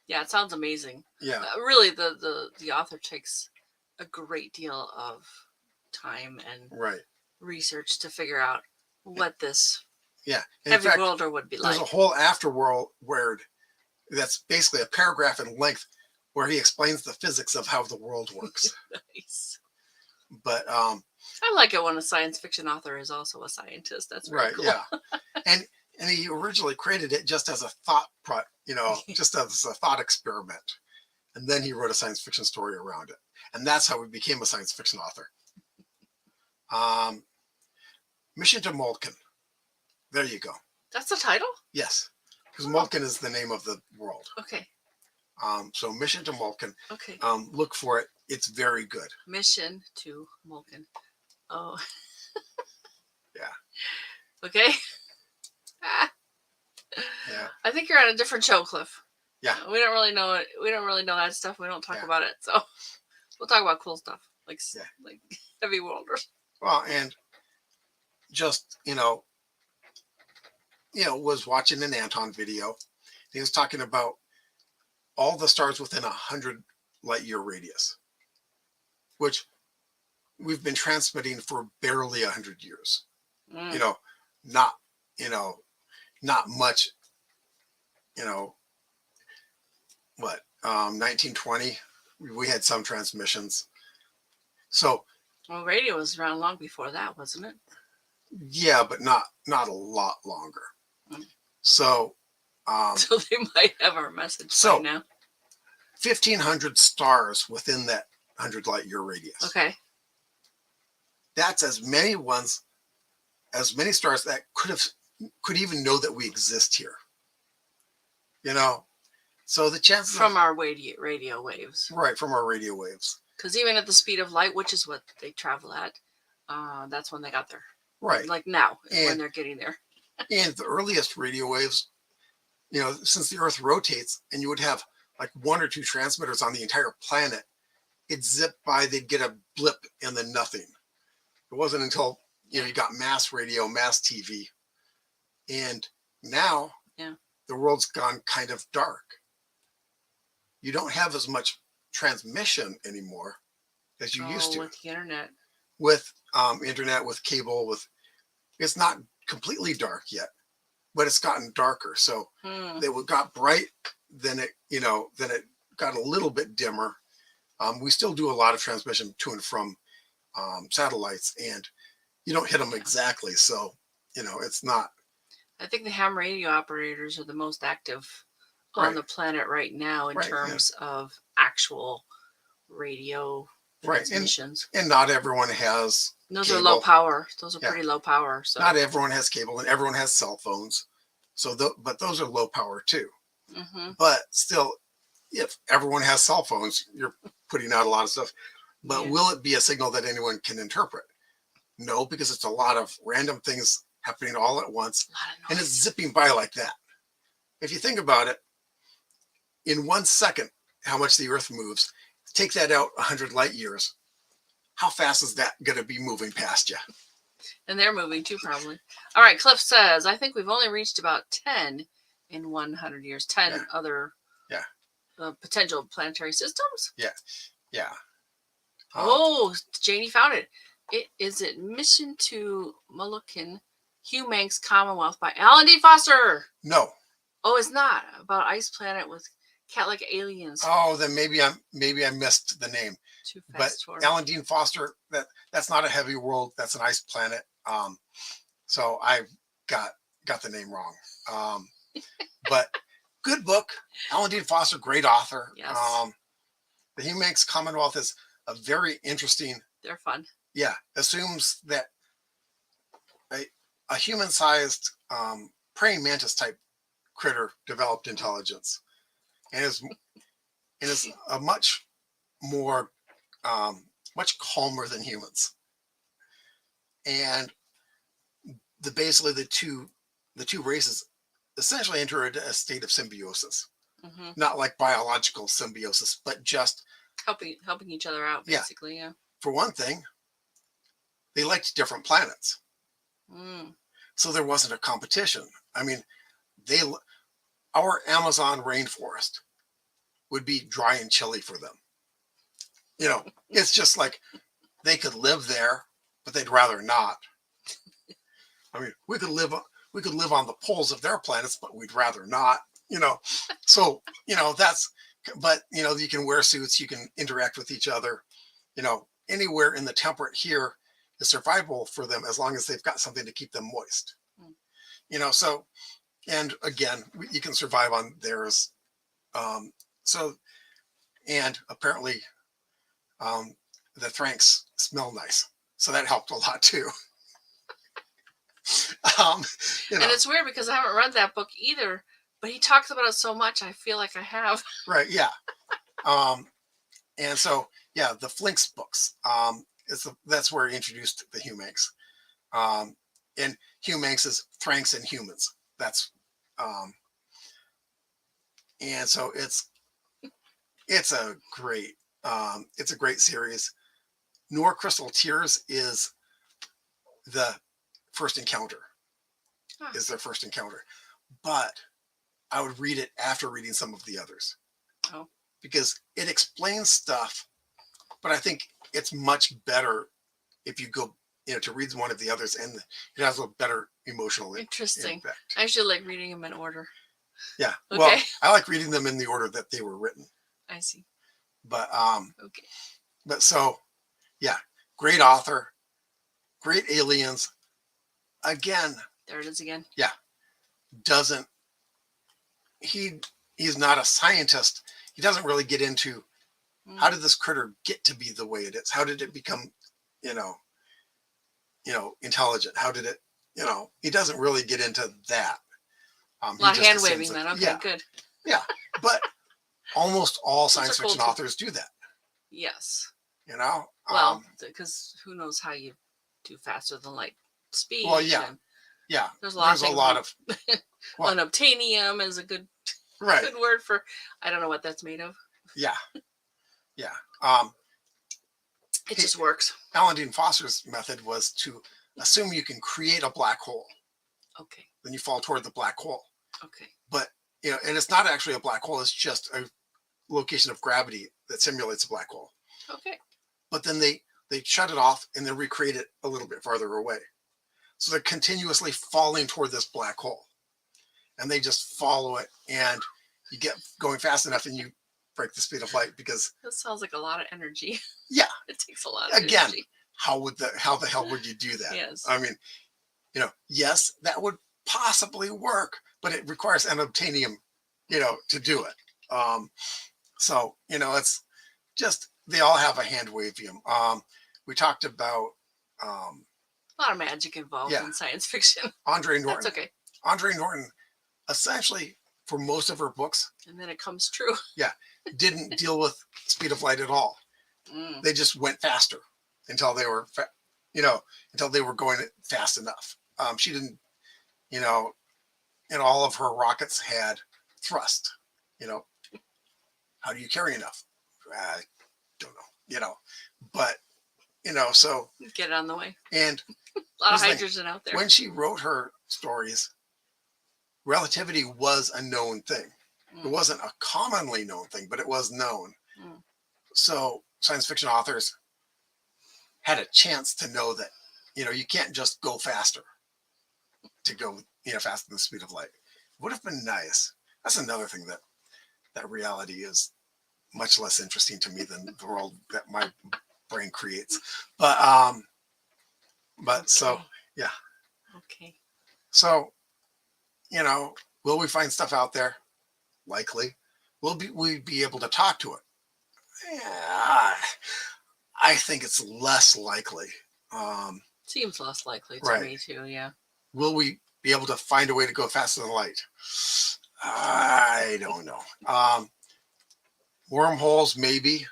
A: yeah, it sounds amazing.
B: Yeah.
A: Really, the author takes a great deal of time and research to figure out what this heavy worlder would be like.
B: There's a whole afterworld word that's basically a paragraph in length where he explains the physics of how the world works.
A: Nice.
B: But
A: I like it when a science fiction author is also a scientist. That's very cool.
B: Yeah. And he originally created it just as a thought just as a thought experiment. And then he wrote a science fiction story around it. And that's how he became a science fiction author. Mission to Moltken. There you go.
A: That's the title?
B: Yes. Because Moltken is the name of the world.
A: Okay.
B: So Mission to Moltken.
A: Okay.
B: Look for it. It's very good.
A: Mission to Moltken. Oh.
B: Yeah.
A: Okay.
B: Yeah.
A: I think you're on a different show, Cliff.
B: Yeah.
A: We don't really know it. We don't really know that stuff. We don't talk about it. So we'll talk about cool stuff like heavy worlders.
B: Well, and just, was watching an Anton video. He was talking about all the stars within 100 light year radius, which we've been transmitting for barely 100 years. Not much, 1920, we had some transmissions. So,
A: well, radio was around long before that, wasn't it?
B: Yeah, but not a lot longer. So,
A: so they might have our message by now.
B: 1,500 stars within that 100 light year radius.
A: Okay.
B: That's as many stars that could even know that we exist here. So the chances
A: from our radio waves.
B: Right, from our radio waves.
A: Because even at the speed of light, which is what they travel at, that's when they got there.
B: Right.
A: Like now, when they're getting there.
B: And the earliest radio waves, since the Earth rotates, and you would have like one or two transmitters on the entire planet, it'd zip by, they'd get a blip, and then nothing. It wasn't until you got mass radio, mass TV, and now the world's gone kind of dark. You don't have as much transmission anymore as you used to.
A: With the internet.
B: With internet, with cable, it's not completely dark yet, but it's gotten darker. So it got bright, then it got a little bit dimmer. We still do a lot of transmission to and from satellites, and you don't hit them exactly. So, it's not.
A: I think the ham radio operators are the most active on the planet right now in terms of actual radio
B: Right.
A: transmissions.
B: And not everyone has
A: Those
B: cable.
A: are low power. Those are
B: Yeah.
A: pretty low power. So
B: not everyone has cable, and everyone has cell phones. So, but those are low power too.
A: Mm-hmm.
B: But still, if everyone has cell phones, you're putting out a lot of stuff. But
A: Yeah.
B: will it be a signal that anyone can interpret? No, because it's a lot of random things happening all at once,
A: A lot of
B: and
A: noise.
B: it's zipping by like that. If you think about it, in 1 second, how much the Earth moves, take that out 100 light years. How fast is that going to be moving past you?
A: And they're moving too, probably. All right, Cliff says, I think we've only reached about 10 in 100 years. 10
B: Yeah.
A: other potential planetary systems?
B: Yeah. Yeah.
A: Oh, Janie found it. Is it Mission to Moluccan, Hugh Manx Commonwealth by Alan D. Foster?
B: No.
A: Oh, it's not. About ice planet with cat-like aliens.
B: Oh, then maybe I missed the name.
A: Too
B: But
A: fast for
B: Alan Dean Foster, that's not a heavy world. That's an ice planet. So I got the name wrong. But good book. Alan Dean Foster, great author.
A: Yes.
B: The Hugh Manx Commonwealth is a very interesting.
A: They're fun.
B: Yeah, assumes that a human-sized praying mantis type critter developed intelligence, and is a much more much calmer than humans. And basically the two races essentially enter a state of symbiosis.
A: Mm-hmm.
B: Not like biological symbiosis, but just
A: helping each other out, basically. Yeah.
B: For one thing, they liked different planets. So there wasn't a competition. I mean, our Amazon rainforest would be dry and chilly for them. It's just like they could live there, but they'd rather not. I mean, we could live on the poles of their planets, but we'd rather not. So that's. But you can wear suits, you can interact with each other. Anywhere in the temperate here is survivable for them as long as they've got something to keep them moist. So, and again, you can survive on theirs. And apparently, the Thranks smell nice, so that helped a lot too.
A: And it's weird because I haven't read that book either, but he talks about it so much, I feel like I have.
B: Right? Yeah. And so the Flinks books. That's where he introduced the Hugh Manx. And Hugh Manx is Thranks and Humans. That's and so it's a great series. Nor Crystal Tears is the first encounter. Is their first encounter, but I would read it after reading some of the others.
A: Oh.
B: Because it explains stuff, but I think it's much better if you go to read one of the others, and it has a better emotional
A: interesting
B: impact.
A: I actually like reading them in order.
B: Yeah.
A: Okay.
B: Well, I like reading them in the order that they were written.
A: I see.
B: But
A: okay.
B: But so great author, great aliens. Again.
A: There it is again.
B: Yeah. He's not a scientist. He doesn't really get into how did this critter get to be the way it is? How did it become, intelligent? How did it, he doesn't really get into that.
A: A lot of hand waving then. Okay, good.
B: Yeah. But almost all science fiction authors do that.
A: Yes.
B: Well,
A: because who knows how you do faster than light speed.
B: Well, yeah. Yeah.
A: There's a lot of unobtainium is a good word for, I don't know what that's made of.
B: Yeah. Yeah.
A: It just works.
B: Alan Dean Foster's method was to assume you can create a black hole.
A: Okay.
B: Then you fall toward the black hole.
A: Okay.
B: But, and it's not actually a black hole. It's just a location of gravity that simulates a black hole.
A: Okay.
B: But then they shut it off and then recreate it a little bit farther away. So they're continuously falling toward this black hole, and they just follow it, and you get going fast enough and you break the speed of light because
A: that sounds like a lot of energy.
B: Yeah.
A: It takes a lot of
B: energy. How the hell would you do that?
A: Yes.
B: I mean, yes, that would possibly work, but it requires unobtainium, to do it. So, it's just they all have a hand wavium. We talked about
A: a lot of magic involved in science fiction.
B: Andre Norton.
A: That's okay.
B: Andre Norton, essentially, for most of her books,
A: and then it comes true.
B: Yeah, didn't deal with speed of light at all. They just went faster until they were, until they were going fast enough. She didn't, and all of her rockets had thrust. How do you carry enough? I don't know. But so
A: get it on the way.
B: And
A: a lot of hydrogen out there.
B: When she wrote her stories, relativity was a known thing. It wasn't a commonly known thing, but it was known. So science fiction authors had a chance to know that, you can't just go faster to go, faster than the speed of light. Would have been nice. That's another thing that reality is much less interesting to me than the world that my brain creates. But okay. So, yeah.
A: Okay.
B: So, will we find stuff out there? Likely. Will we be able to talk to it? Yeah, I think it's less likely.
A: Seems less likely to me too, yeah.
B: Will we be able to find a way to go faster than light? I don't know. Wormholes, maybe.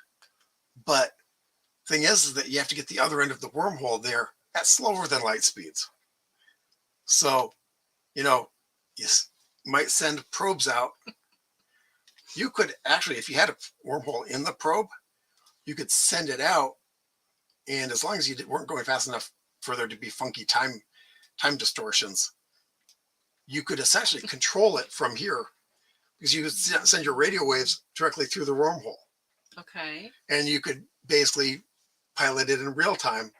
B: But thing is that you have to get the other end of the wormhole there at slower than light speeds. So, you might send probes out. You could actually, if you had a wormhole in the probe, you could send it out, and as long as you weren't going fast enough for there to be funky time distortions, you could essentially control it from here, because you could send your radio waves directly through the wormhole.
A: Okay.
B: And you could basically pilot it in real time,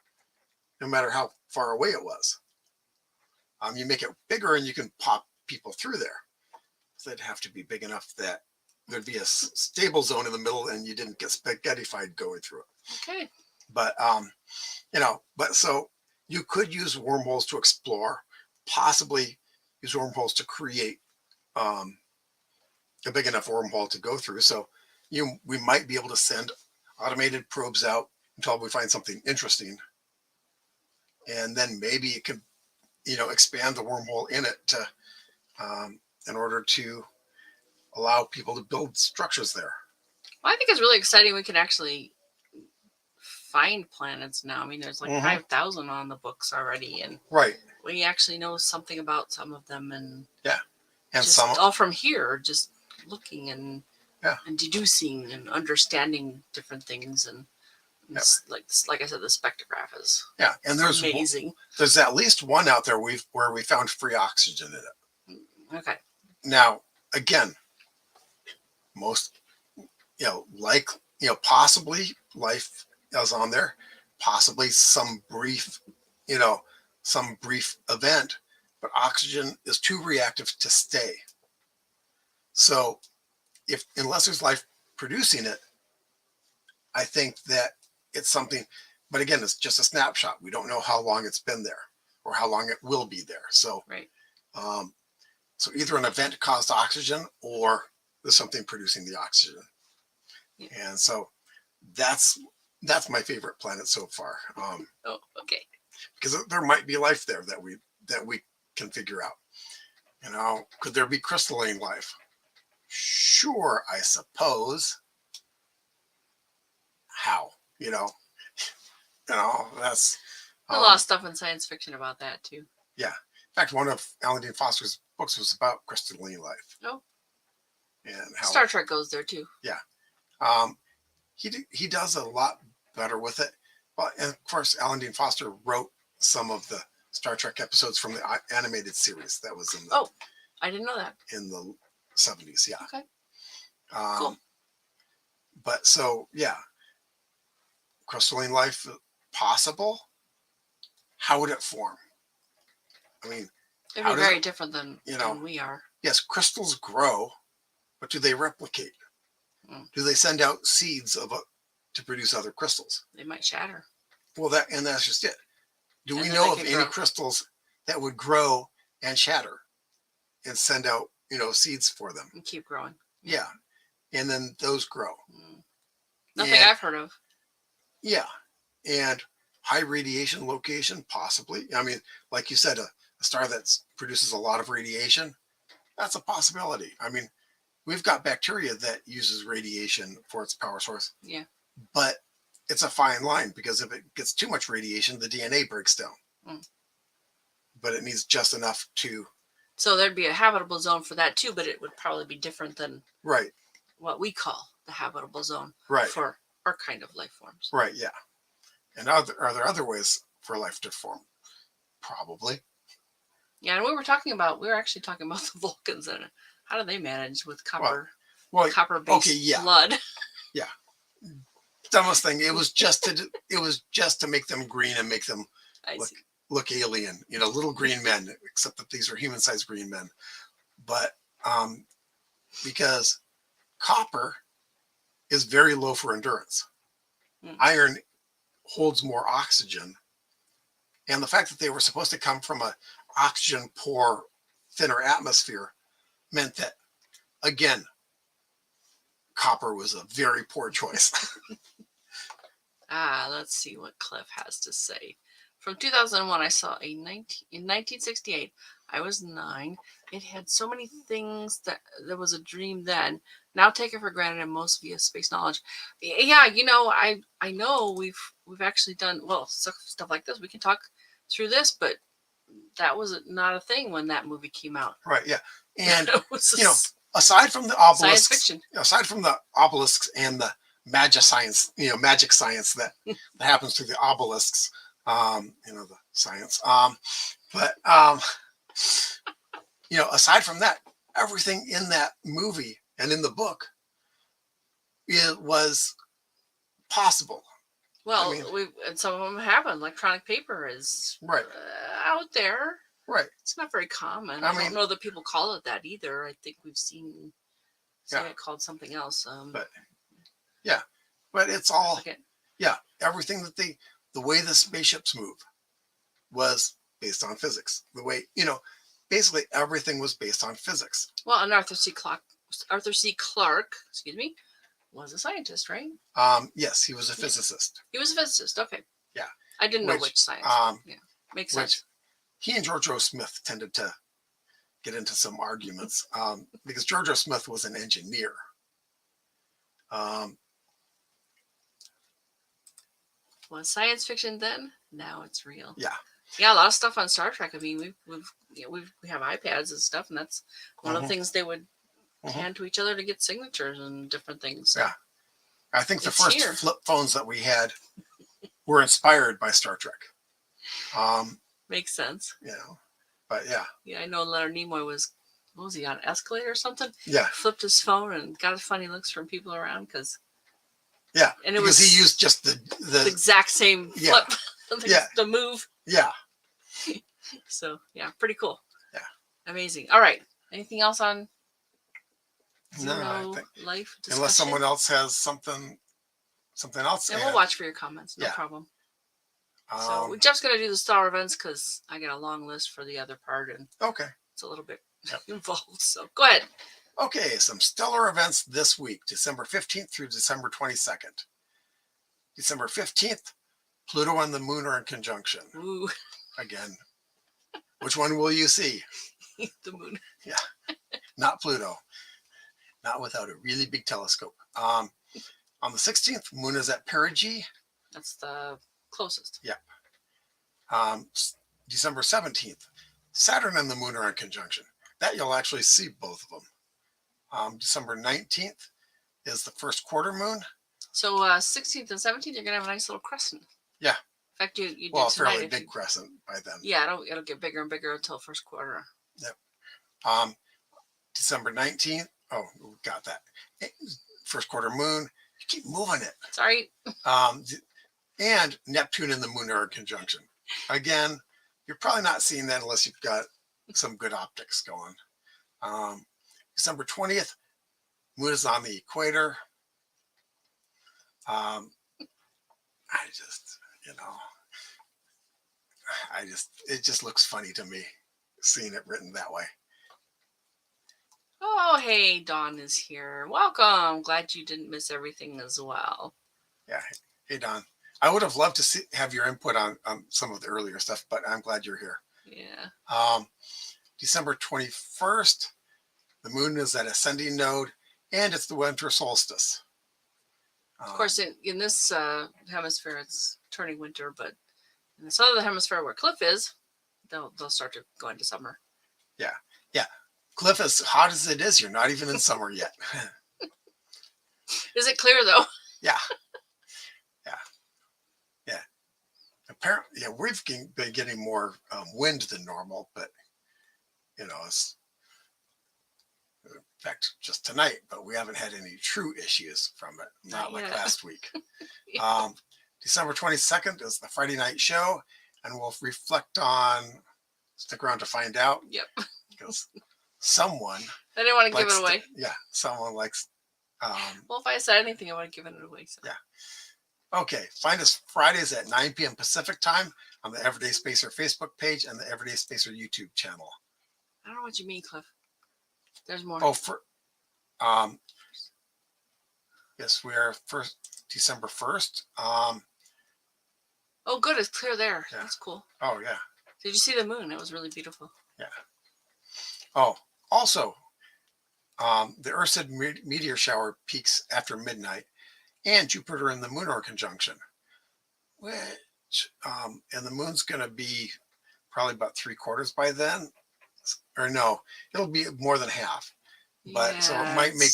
B: no matter how far away it was. You make it bigger, and you can pop people through there. So they'd have to be big enough that there'd be a stable zone in the middle, and you didn't get spaghettified going through it.
A: Okay.
B: But but so you could use wormholes to explore, possibly use wormholes to create a big enough wormhole to go through. So we might be able to send automated probes out until we find something interesting, and then maybe it could expand the wormhole in it to in order to allow people to build structures there.
A: Well, I think it's really exciting. We can actually find planets now. I mean, there's like 5,000 on the books already, and we actually know something about some of them, and
B: and
A: just
B: some
A: all from here, just looking and deducing and understanding different things, and like I said, the spectrograph is
B: and there's
A: amazing.
B: There's at least one out there where we found free oxygen in it.
A: Okay.
B: Now again, most possibly life is on there, possibly some brief event, but oxygen is too reactive to stay. So unless there's life producing it, I think that it's something, but again, it's just a snapshot. We don't know how long it's been there or how long it will be there. So, so either an event caused oxygen, or there's something producing the oxygen. Yeah. And so that's my favorite planet so far.
A: Okay.
B: Because there might be life there that we can figure out. Could there be crystalline life? Sure, I suppose. How? That's
A: a lot of stuff in science fiction about that too.
B: Yeah. In fact, one of Alan Dean Foster's books was about crystalline life.
A: Oh.
B: And how
A: Star Trek goes there too.
B: Yeah. He does a lot better with it. Well, and of course, Alan Dean Foster wrote some of the Star Trek episodes from the animated series that was in the.
A: Oh, I didn't know that.
B: In the 70s, yeah.
A: Okay.
B: Cool. But so, yeah. Crystalline life possible? How would it form? I mean,
A: it'd be very different than we are.
B: Yes, crystals grow, but do they replicate? Do they send out seeds to produce other crystals?
A: They might shatter.
B: Well, that's just it. Do we know of any crystals that would grow and shatter and send out, seeds for them?
A: And keep growing.
B: Yeah. And then those grow.
A: Nothing I've heard of.
B: Yeah. And high radiation location, possibly. I mean, like you said, a star that produces a lot of radiation, that's a possibility. I mean, we've got bacteria that uses radiation for its power source.
A: Yeah.
B: But it's a fine line, because if it gets too much radiation, the DNA breaks down. But it needs just enough to.
A: So there'd be a habitable zone for that too, but it would probably be different than
B: Right.
A: what we call the habitable zone
B: Right.
A: for our kind of life forms.
B: Right. Yeah. And are there other ways for life to form? Probably.
A: Yeah, and we were actually talking about the Vulcans and how do they manage with copper, copper-based blood?
B: Yeah. Dumbest thing. It was just to make them green and make them look alien. Little green men, except that these are human-sized green men. But because copper is very low for endurance. Iron holds more oxygen. And the fact that they were supposed to come from a oxygen poor, thinner atmosphere meant that, again, copper was a very poor choice.
A: Let's see what Cliff has to say. From 2001, I saw in 1968. I was 9. It had so many things that there was a dream then. Now take it for granted, and most via space knowledge. Yeah, I know we've actually done stuff like this. We can talk through this, but that was not a thing when that movie came out.
B: Right. Yeah. And aside from the obelisks,
A: science fiction.
B: Aside from the obelisks and the magic science that happens through the obelisks, the science. But aside from that, everything in that movie and in the book, it was possible.
A: Well, and some of them happen. Electronic paper is out there.
B: Right.
A: It's not very common. I don't know that people call it that either. I think we've seen it called something else.
B: But it's all everything that the way the spaceships move was based on physics. The way basically everything was based on physics.
A: Well, and Arthur C. Clarke, was a scientist, right?
B: Yes, he was a physicist.
A: He was a physicist. Okay.
B: Yeah.
A: I didn't know which science. Makes sense.
B: He and George O. Smith tended to get into some arguments because George O. Smith was an engineer.
A: Was science fiction then? Now it's real.
B: Yeah.
A: Yeah, a lot of stuff on Star Trek. I mean, we have iPads and stuff, and that's one of the things they would hand to each other to get signatures and different things. So
B: yeah. I think the first flip phones that we had were inspired by Star Trek.
A: Makes sense.
B: But yeah.
A: Yeah, I know Leonard Nimoy was he on an escalator or something?
B: Yeah.
A: Flipped his phone and got funny looks from people around because.
B: Yeah,
A: and
B: because he used just the
A: exact same flip. The move.
B: Yeah.
A: So yeah, pretty cool.
B: Yeah.
A: Amazing. All right. Anything else on
B: Xenolife
A: discussion?
B: Unless someone else has something else.
A: And we'll watch for your comments. No problem. So Jeff's gonna do the star events because I got a long list for the other part, and it's a little bit involved. So go ahead.
B: Okay, some stellar events this week, December 15th through December 22nd. December 15th, Pluto and the Moon are in conjunction.
A: Ooh.
B: Again. Which one will you see?
A: The Moon.
B: Yeah. Not Pluto. Not without a really big telescope. On the 16th, Moon is at perigee.
A: That's the closest.
B: Yeah. December 17th, Saturn and the Moon are in conjunction. That you'll actually see both of them. December 19th is the first quarter moon. So
A: 16th and 17th, you're going to have a nice little crescent.
B: Yeah.
A: In fact, you did
B: a fairly big crescent by then.
A: Yeah, it'll get bigger and bigger until first quarter.
B: Yep. December 19th. Oh, we got that. First quarter moon. You keep moving it.
A: Sorry.
B: And Neptune and the Moon are in conjunction. Again, you're probably not seeing that unless you've got some good optics going. December 20th, Moon is on the equator. It just looks funny to me seeing it written that way.
A: Oh, hey, Dawn is here. Welcome. Glad you didn't miss everything as well.
B: Yeah. Hey, Dawn. I would have loved to have your input on some of the earlier stuff, but I'm glad you're here.
A: Yeah.
B: December 21st, the moon is at ascending node, and it's the winter solstice.
A: Of course, in this hemisphere, it's turning winter, but in the southern hemisphere where Cliff is, they'll start to go into summer.
B: Yeah. Cliff, as hot as it is, you're not even in summer yet.
A: Is it clear though?
B: Yeah. Apparently, we've been getting more wind than normal, but it's, in fact, just tonight, but we haven't had any true issues from it. Not like last week. Yeah. December 22nd is the Friday night show, and we'll reflect on, stick around to find out.
A: Yep.
B: Because someone.
A: I didn't want to give it away.
B: Someone likes.
A: Well, if I said anything, I would have given it away. So.
B: Yeah. Okay. Find us Fridays at 9 p.m. Pacific time on the Everyday Spacer Facebook page and the Everyday Spacer YouTube channel.
A: I don't know what you mean, Cliff. There's more.
B: Oh, yes, we are December 1st.
A: Oh, good. It's clear there.
B: Yeah.
A: That's cool.
B: Oh, yeah.
A: Did you see the moon? It was really beautiful.
B: Yeah. Oh, also, the Earth-Sid meteor shower peaks after midnight, and Jupiter and the moon are in conjunction, which, and the moon's going to be probably about 3/4 by then, or no, it'll be more than half. But so it might make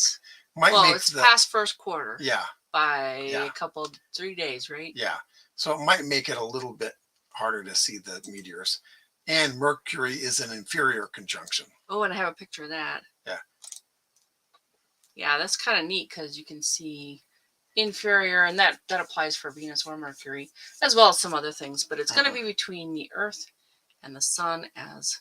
A: it's past first quarter.
B: Yeah.
A: By a couple 3 days, right?
B: Yeah. So it might make it a little bit harder to see the meteors. And Mercury is in inferior conjunction.
A: Oh, and I have a picture of that.
B: Yeah.
A: Yeah, that's kind of neat because you can see inferior, and that applies for Venus or Mercury, as well as some other things. But it's going to be between the Earth and the Sun as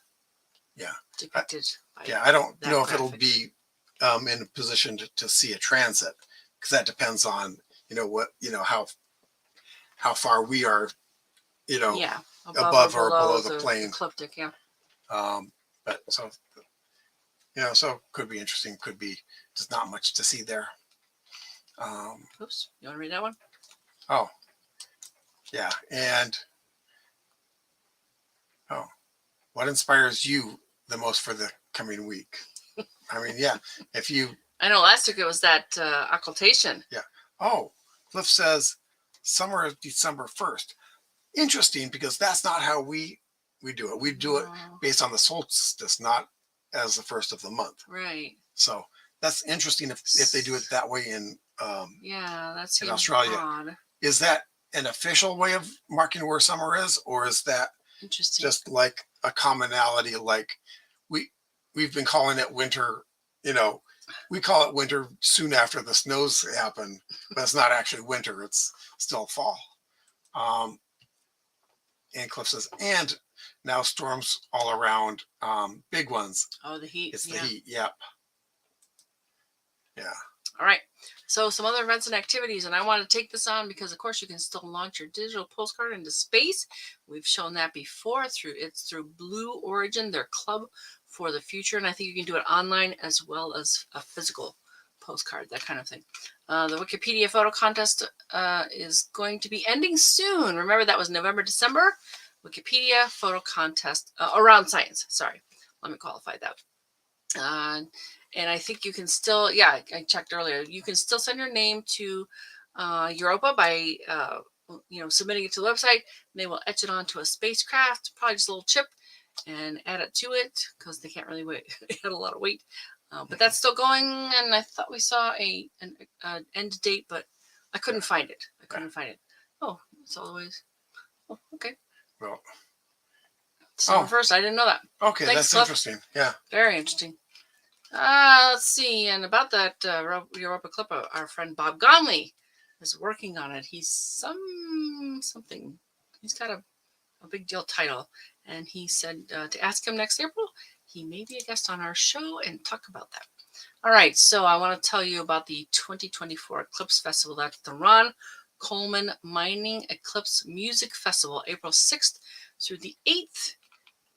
A: depicted by
B: I don't know if
A: graphic.
B: it'll be in a position to see a transit, because that depends on how far we are above or below the plane.
A: Ecliptic, yeah.
B: But so so could be interesting, could be just not much to see there.
A: Oops, you want to read that one?
B: Oh, yeah. And what inspires you the most for the coming week? I mean, if you,
A: I know last week it was that occultation.
B: Yeah. Oh, Cliff says summer is December 1st. Interesting, because that's not how we do it. We do it based on the solstice, not as the first of the month.
A: Right.
B: So that's interesting if they do it that way in
A: that's
B: in Australia.
A: Odd.
B: Is that an official way of marking where summer is, or is that
A: interesting,
B: just like a commonality? Like we've been calling it winter. We call it winter soon after the snows happen, but it's not actually winter. It's still fall. And Cliff says, and now storms all around, big ones.
A: Oh, the heat.
B: It's the heat. Yep. Yeah.
A: All right. So some other events and activities, and I want to take this on because, of course, you can still launch your digital postcard into space. We've shown that before through Blue Origin, their club for the future, and I think you can do it online as well as a physical postcard, that kind of thing. The Wikipedia photo contest is going to be ending soon. Remember, that was November, December. Wikipedia photo contest around science. Sorry, let me qualify that. And I think you can still, I checked earlier, you can still send your name to Europa by, submitting it to the website. They will etch it onto a spacecraft, probably just a little chip, and add it to it because they can't really add a lot of weight. But that's still going, and I thought we saw an end date, but I couldn't find it. Oh, it's all the ways. Oh, okay.
B: Well.
A: December 1st, I didn't know that.
B: Okay, thanks, that's Cliff. Interesting. Yeah.
A: Very interesting. Let's see. And about that Europa clip, our friend Bob Gonley is working on it. He's something. He's got a big deal title. And he said to ask him next April, he may be a guest on our show and talk about that. All right. So I want to tell you about the 2024 Eclipse Festival. That's the Ron Coleman Mining Eclipse Music Festival, April 6th through the 8th.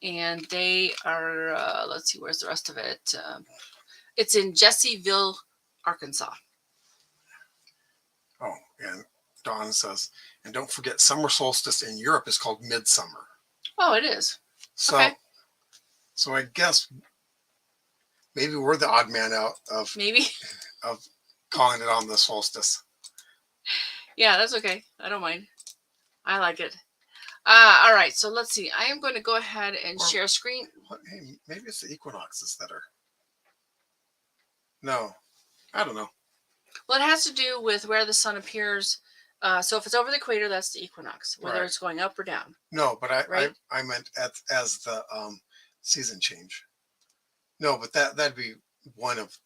A: And they are, let's see, where's the rest of it? It's in Jesseville, Arkansas.
B: Oh, and Dawn says, and don't forget, summer solstice in Europe is called midsummer.
A: Oh, it is.
B: So,
A: okay.
B: So I guess maybe we're the odd man out of calling it on the solstice.
A: Yeah, that's okay. I don't mind. I like it. All right, so let's see. I am going to go ahead and share screen.
B: Hey, maybe it's the equinoxes that are. No, I don't know.
A: Well, it has to do with where the sun appears. So if it's over the equator, that's the equinox, whether it's going up or down.
B: No, but I meant as the season change. No, but that'd be one of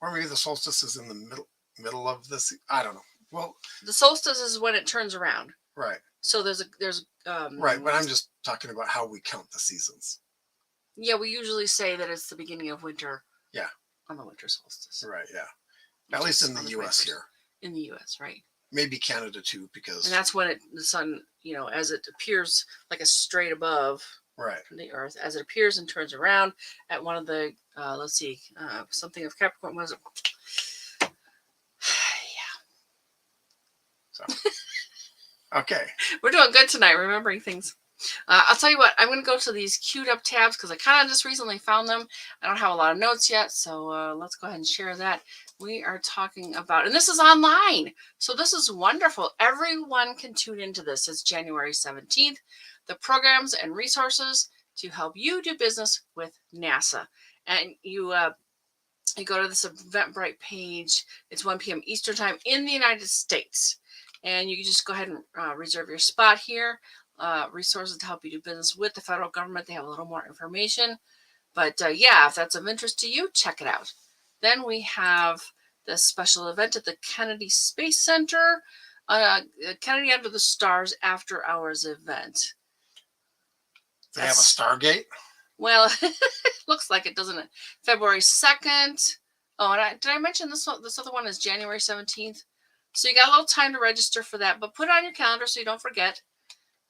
B: or maybe the solstice is in the middle of this. I don't know. Well,
A: the solstice is when it turns around.
B: Right.
A: So there's
B: right, but I'm just talking about how we count the seasons.
A: Yeah, we usually say that it's the beginning of winter.
B: Yeah.
A: On the winter solstice.
B: Right. Yeah. At least in the U.S. here.
A: In the U.S., right.
B: Maybe Canada too, because.
A: And that's when the sun, as it appears like a straight above.
B: Right.
A: The Earth, as it appears and turns around at one of the, let's see, something of Capricorn, was it? Yeah.
B: So. Okay.
A: We're doing good tonight, remembering things. I'll tell you what, I'm going to go to these queued up tabs because I kind of just recently found them. I don't have a lot of notes yet, so let's go ahead and share that. We are talking about, and this is online, so this is wonderful. Everyone can tune into this. It's January 17th. The programs and resources to help you do business with NASA. And you go to this Eventbrite page. It's 1 p.m. Eastern time in the United States. And you can just go ahead and reserve your spot here. Resources to help you do business with the federal government. They have a little more information. But yeah, if that's of interest to you, check it out. Then we have the special event at the Kennedy Space Center. Kennedy Under the Stars After Hours event.
B: They have a Stargate?
A: Well, it looks like it, doesn't it? February 2nd. Oh, and did I mention this one? This other one is January 17th. So you got a little time to register for that, but put it on your calendar so you don't forget.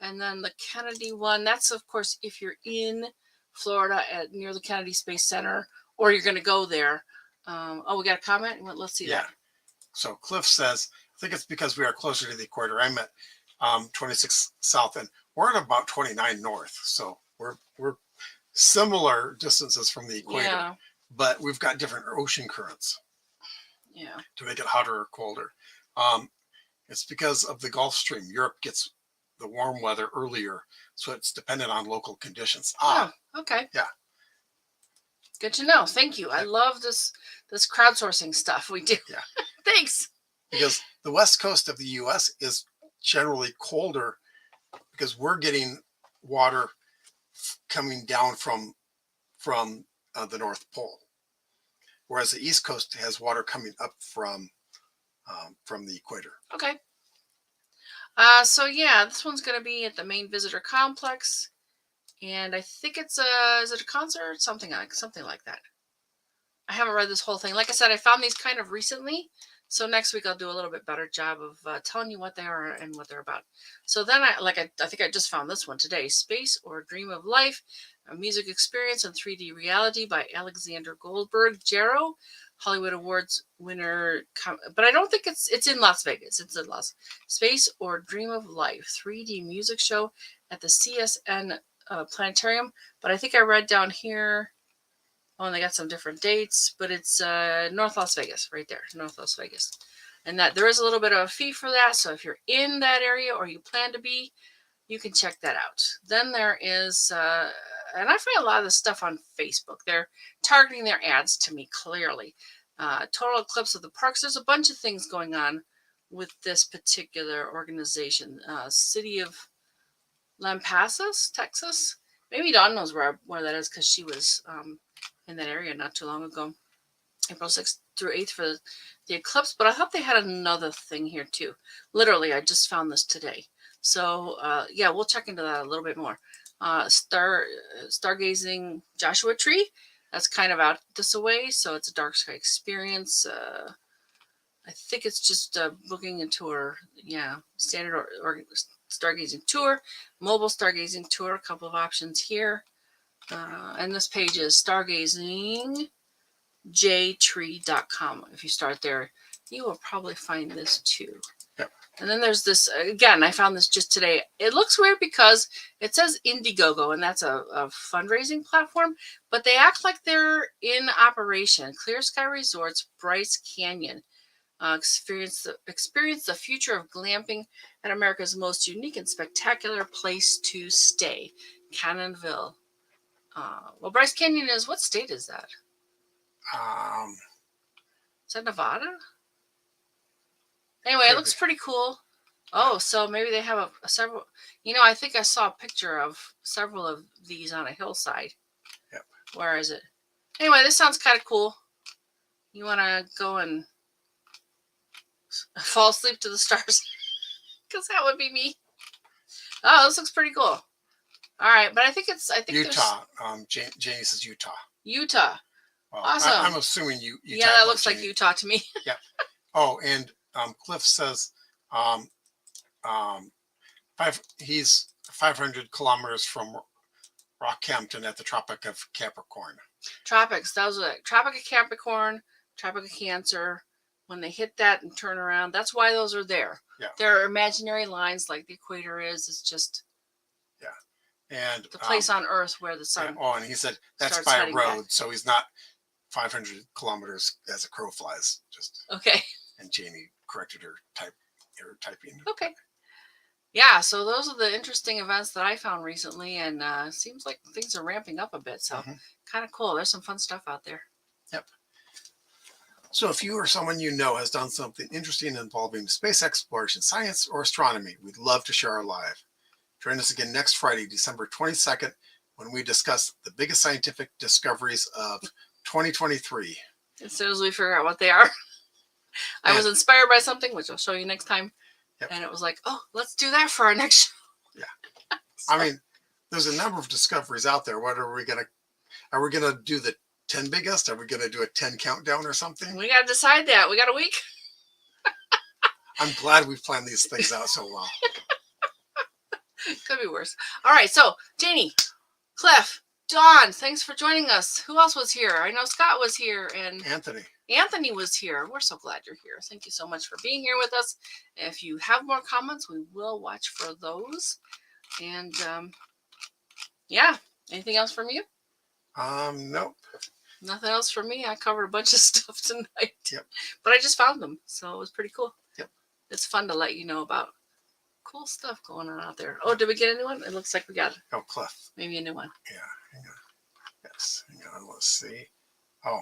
A: And then the Kennedy one, that's, of course, if you're in Florida near the Kennedy Space Center, or you're going to go there. Oh, we got a comment? Let's see that.
B: So Cliff says, I think it's because we are closer to the equator. I'm at 26 south, and we're at about 29 north. So we're similar distances from the equator, but we've got different ocean currents.
A: Yeah. To
B: make it hotter or colder. It's because of the Gulf Stream. Europe gets the warm weather earlier, so it's dependent on local conditions.
A: Oh, okay.
B: Yeah.
A: Good to know. Thank you. I love this crowdsourcing stuff we do.
B: Yeah.
A: Thanks.
B: Because the west coast of the U.S. is generally colder because we're getting water coming down from the North Pole, whereas the East Coast has water coming up from the equator.
A: Okay. So yeah, this one's going to be at the main visitor complex, and I think it's is it a concert? Something like that. I haven't read this whole thing. Like I said, I found these kind of recently, so next week I'll do a little bit better job of telling you what they are and what they're about. So then I think I just found this one today: Space or Dream of Life, a music experience in 3D reality by Alexander Goldberg, Jarrow, Hollywood Awards winner. But I don't think it's in Las Vegas. It's in Space or Dream of Life, 3D music show at the CSN Planetarium. But I think I read down here. Oh, and they got some different dates, but it's North Las Vegas, right there, North Las Vegas. And that there is a little bit of a fee for that. So if you're in that area or you plan to be, you can check that out. Then there is, and I find a lot of this stuff on Facebook. They're targeting their ads to me clearly. Total eclipse of the parks. There's a bunch of things going on with this particular organization. City of Lampasas, Texas. Maybe Dawn knows where that is because she was in that area not too long ago. April 6th through 8th for the eclipse. But I thought they had another thing here too. Literally, I just found this today. So yeah, we'll check into that a little bit more. Stargazing Joshua Tree. That's kind of out this away, so it's a dark sky experience. I think it's just booking a tour. Yeah, standard or stargazing tour, mobile stargazing tour. A couple of options here. And this page is stargazingJtree.com. If you start there, you will probably find this too.
B: Yep.
A: And then there's this, again, I found this just today. It looks weird because it says Indiegogo, and that's a fundraising platform, but they act like they're in operation. Clear Sky Resorts, Bryce Canyon. Experience the future of glamping at America's most unique and spectacular place to stay, Cannonville. Well, Bryce Canyon is, what state is that? Is that Nevada? Anyway, it looks pretty cool. Oh, so maybe they have a several. I think I saw a picture of several of these on a hillside.
B: Yep.
A: Where is it? Anyway, this sounds kind of cool. You want to go and fall asleep to the stars? Because that would be me. Oh, this looks pretty cool. All right, but I think
B: Utah. Janie says Utah.
A: Utah.
B: Well,
A: awesome.
B: I'm assuming Utah.
A: Yeah, that looks like Utah to me.
B: Yeah. Oh, and Cliff says he's 500 kilometers from Rockhampton at the Tropic of Capricorn.
A: Tropics. Those are Tropic of Capricorn, Tropic of Cancer. When they hit that and turn around, that's why those are there.
B: Yeah.
A: They're imaginary lines like the equator is. It's just
B: and
A: the place on Earth where the sun.
B: And he said that's by a road, back. So he's not 500 kilometers as a crow flies. Just
A: okay.
B: And Jamie corrected her typing.
A: Okay. Yeah, so those are the interesting events that I found recently, and seems like things are ramping up a bit. So kind of cool. There's some fun stuff out there.
B: Yep. So if you or someone you know has done something interesting involving space exploration, science, or astronomy, we'd love to share our live. Join us again next Friday, December 22nd, when we discuss the biggest scientific discoveries of 2023.
A: As soon as we figure out what they are. I was inspired by something, which I'll show you next time. Yep. And it was like, oh, let's do that for our next show.
B: Yeah. So, I mean, there's a number of discoveries out there. What are we going to do the 10 biggest? Are we going to do a 10 countdown or something?
A: We got to decide that. We got a week.
B: I'm glad we've planned these things out so well.
A: Could be worse. All right. So, Janie, Cliff, Dawn, thanks for joining us. Who else was here? I know Scott was here and Anthony was here. We're so glad you're here. Thank you so much for being here with us. If you have more comments, we will watch for those. And yeah, anything else from you?
B: Nope.
A: Nothing else from me. I covered a bunch of stuff tonight.
B: Yep.
A: But I just found them, so it was pretty cool.
B: Yep.
A: It's fun to let you know about cool stuff going on out there. Oh, did we get a new one? It looks like we got it.
B: Oh, Cliff.
A: Maybe a new one.
B: Yeah, hang on. Yes, hang on. Let's see. Oh,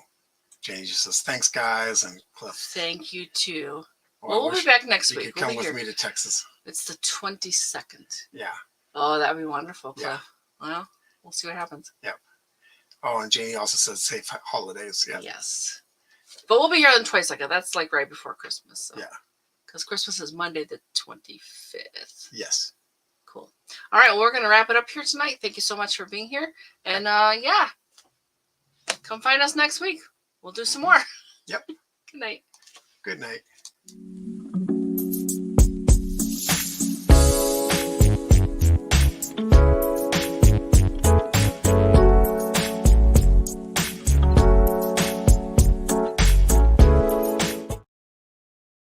B: Janie just says, thanks, guys. And Cliff.
A: Thank you, too. Well, we'll be back next week.
B: You could come with me to Texas.
A: It's the 22nd.
B: Yeah.
A: Oh, that would be wonderful, Cliff.
B: Yeah.
A: Well, we'll see what happens.
B: Yep. Oh, and Janie also says safe holidays. Yeah.
A: Yes. But we'll be here on the 22nd. That's like right before Christmas. So.
B: Yeah.
A: Because Christmas is Monday the 25th.
B: Yes.
A: Cool. All right. Well, we're going to wrap it up here tonight. Thank you so much for being here. And yeah, come find us next week. We'll do some more.
B: Yep.
A: Good night.
B: Good night.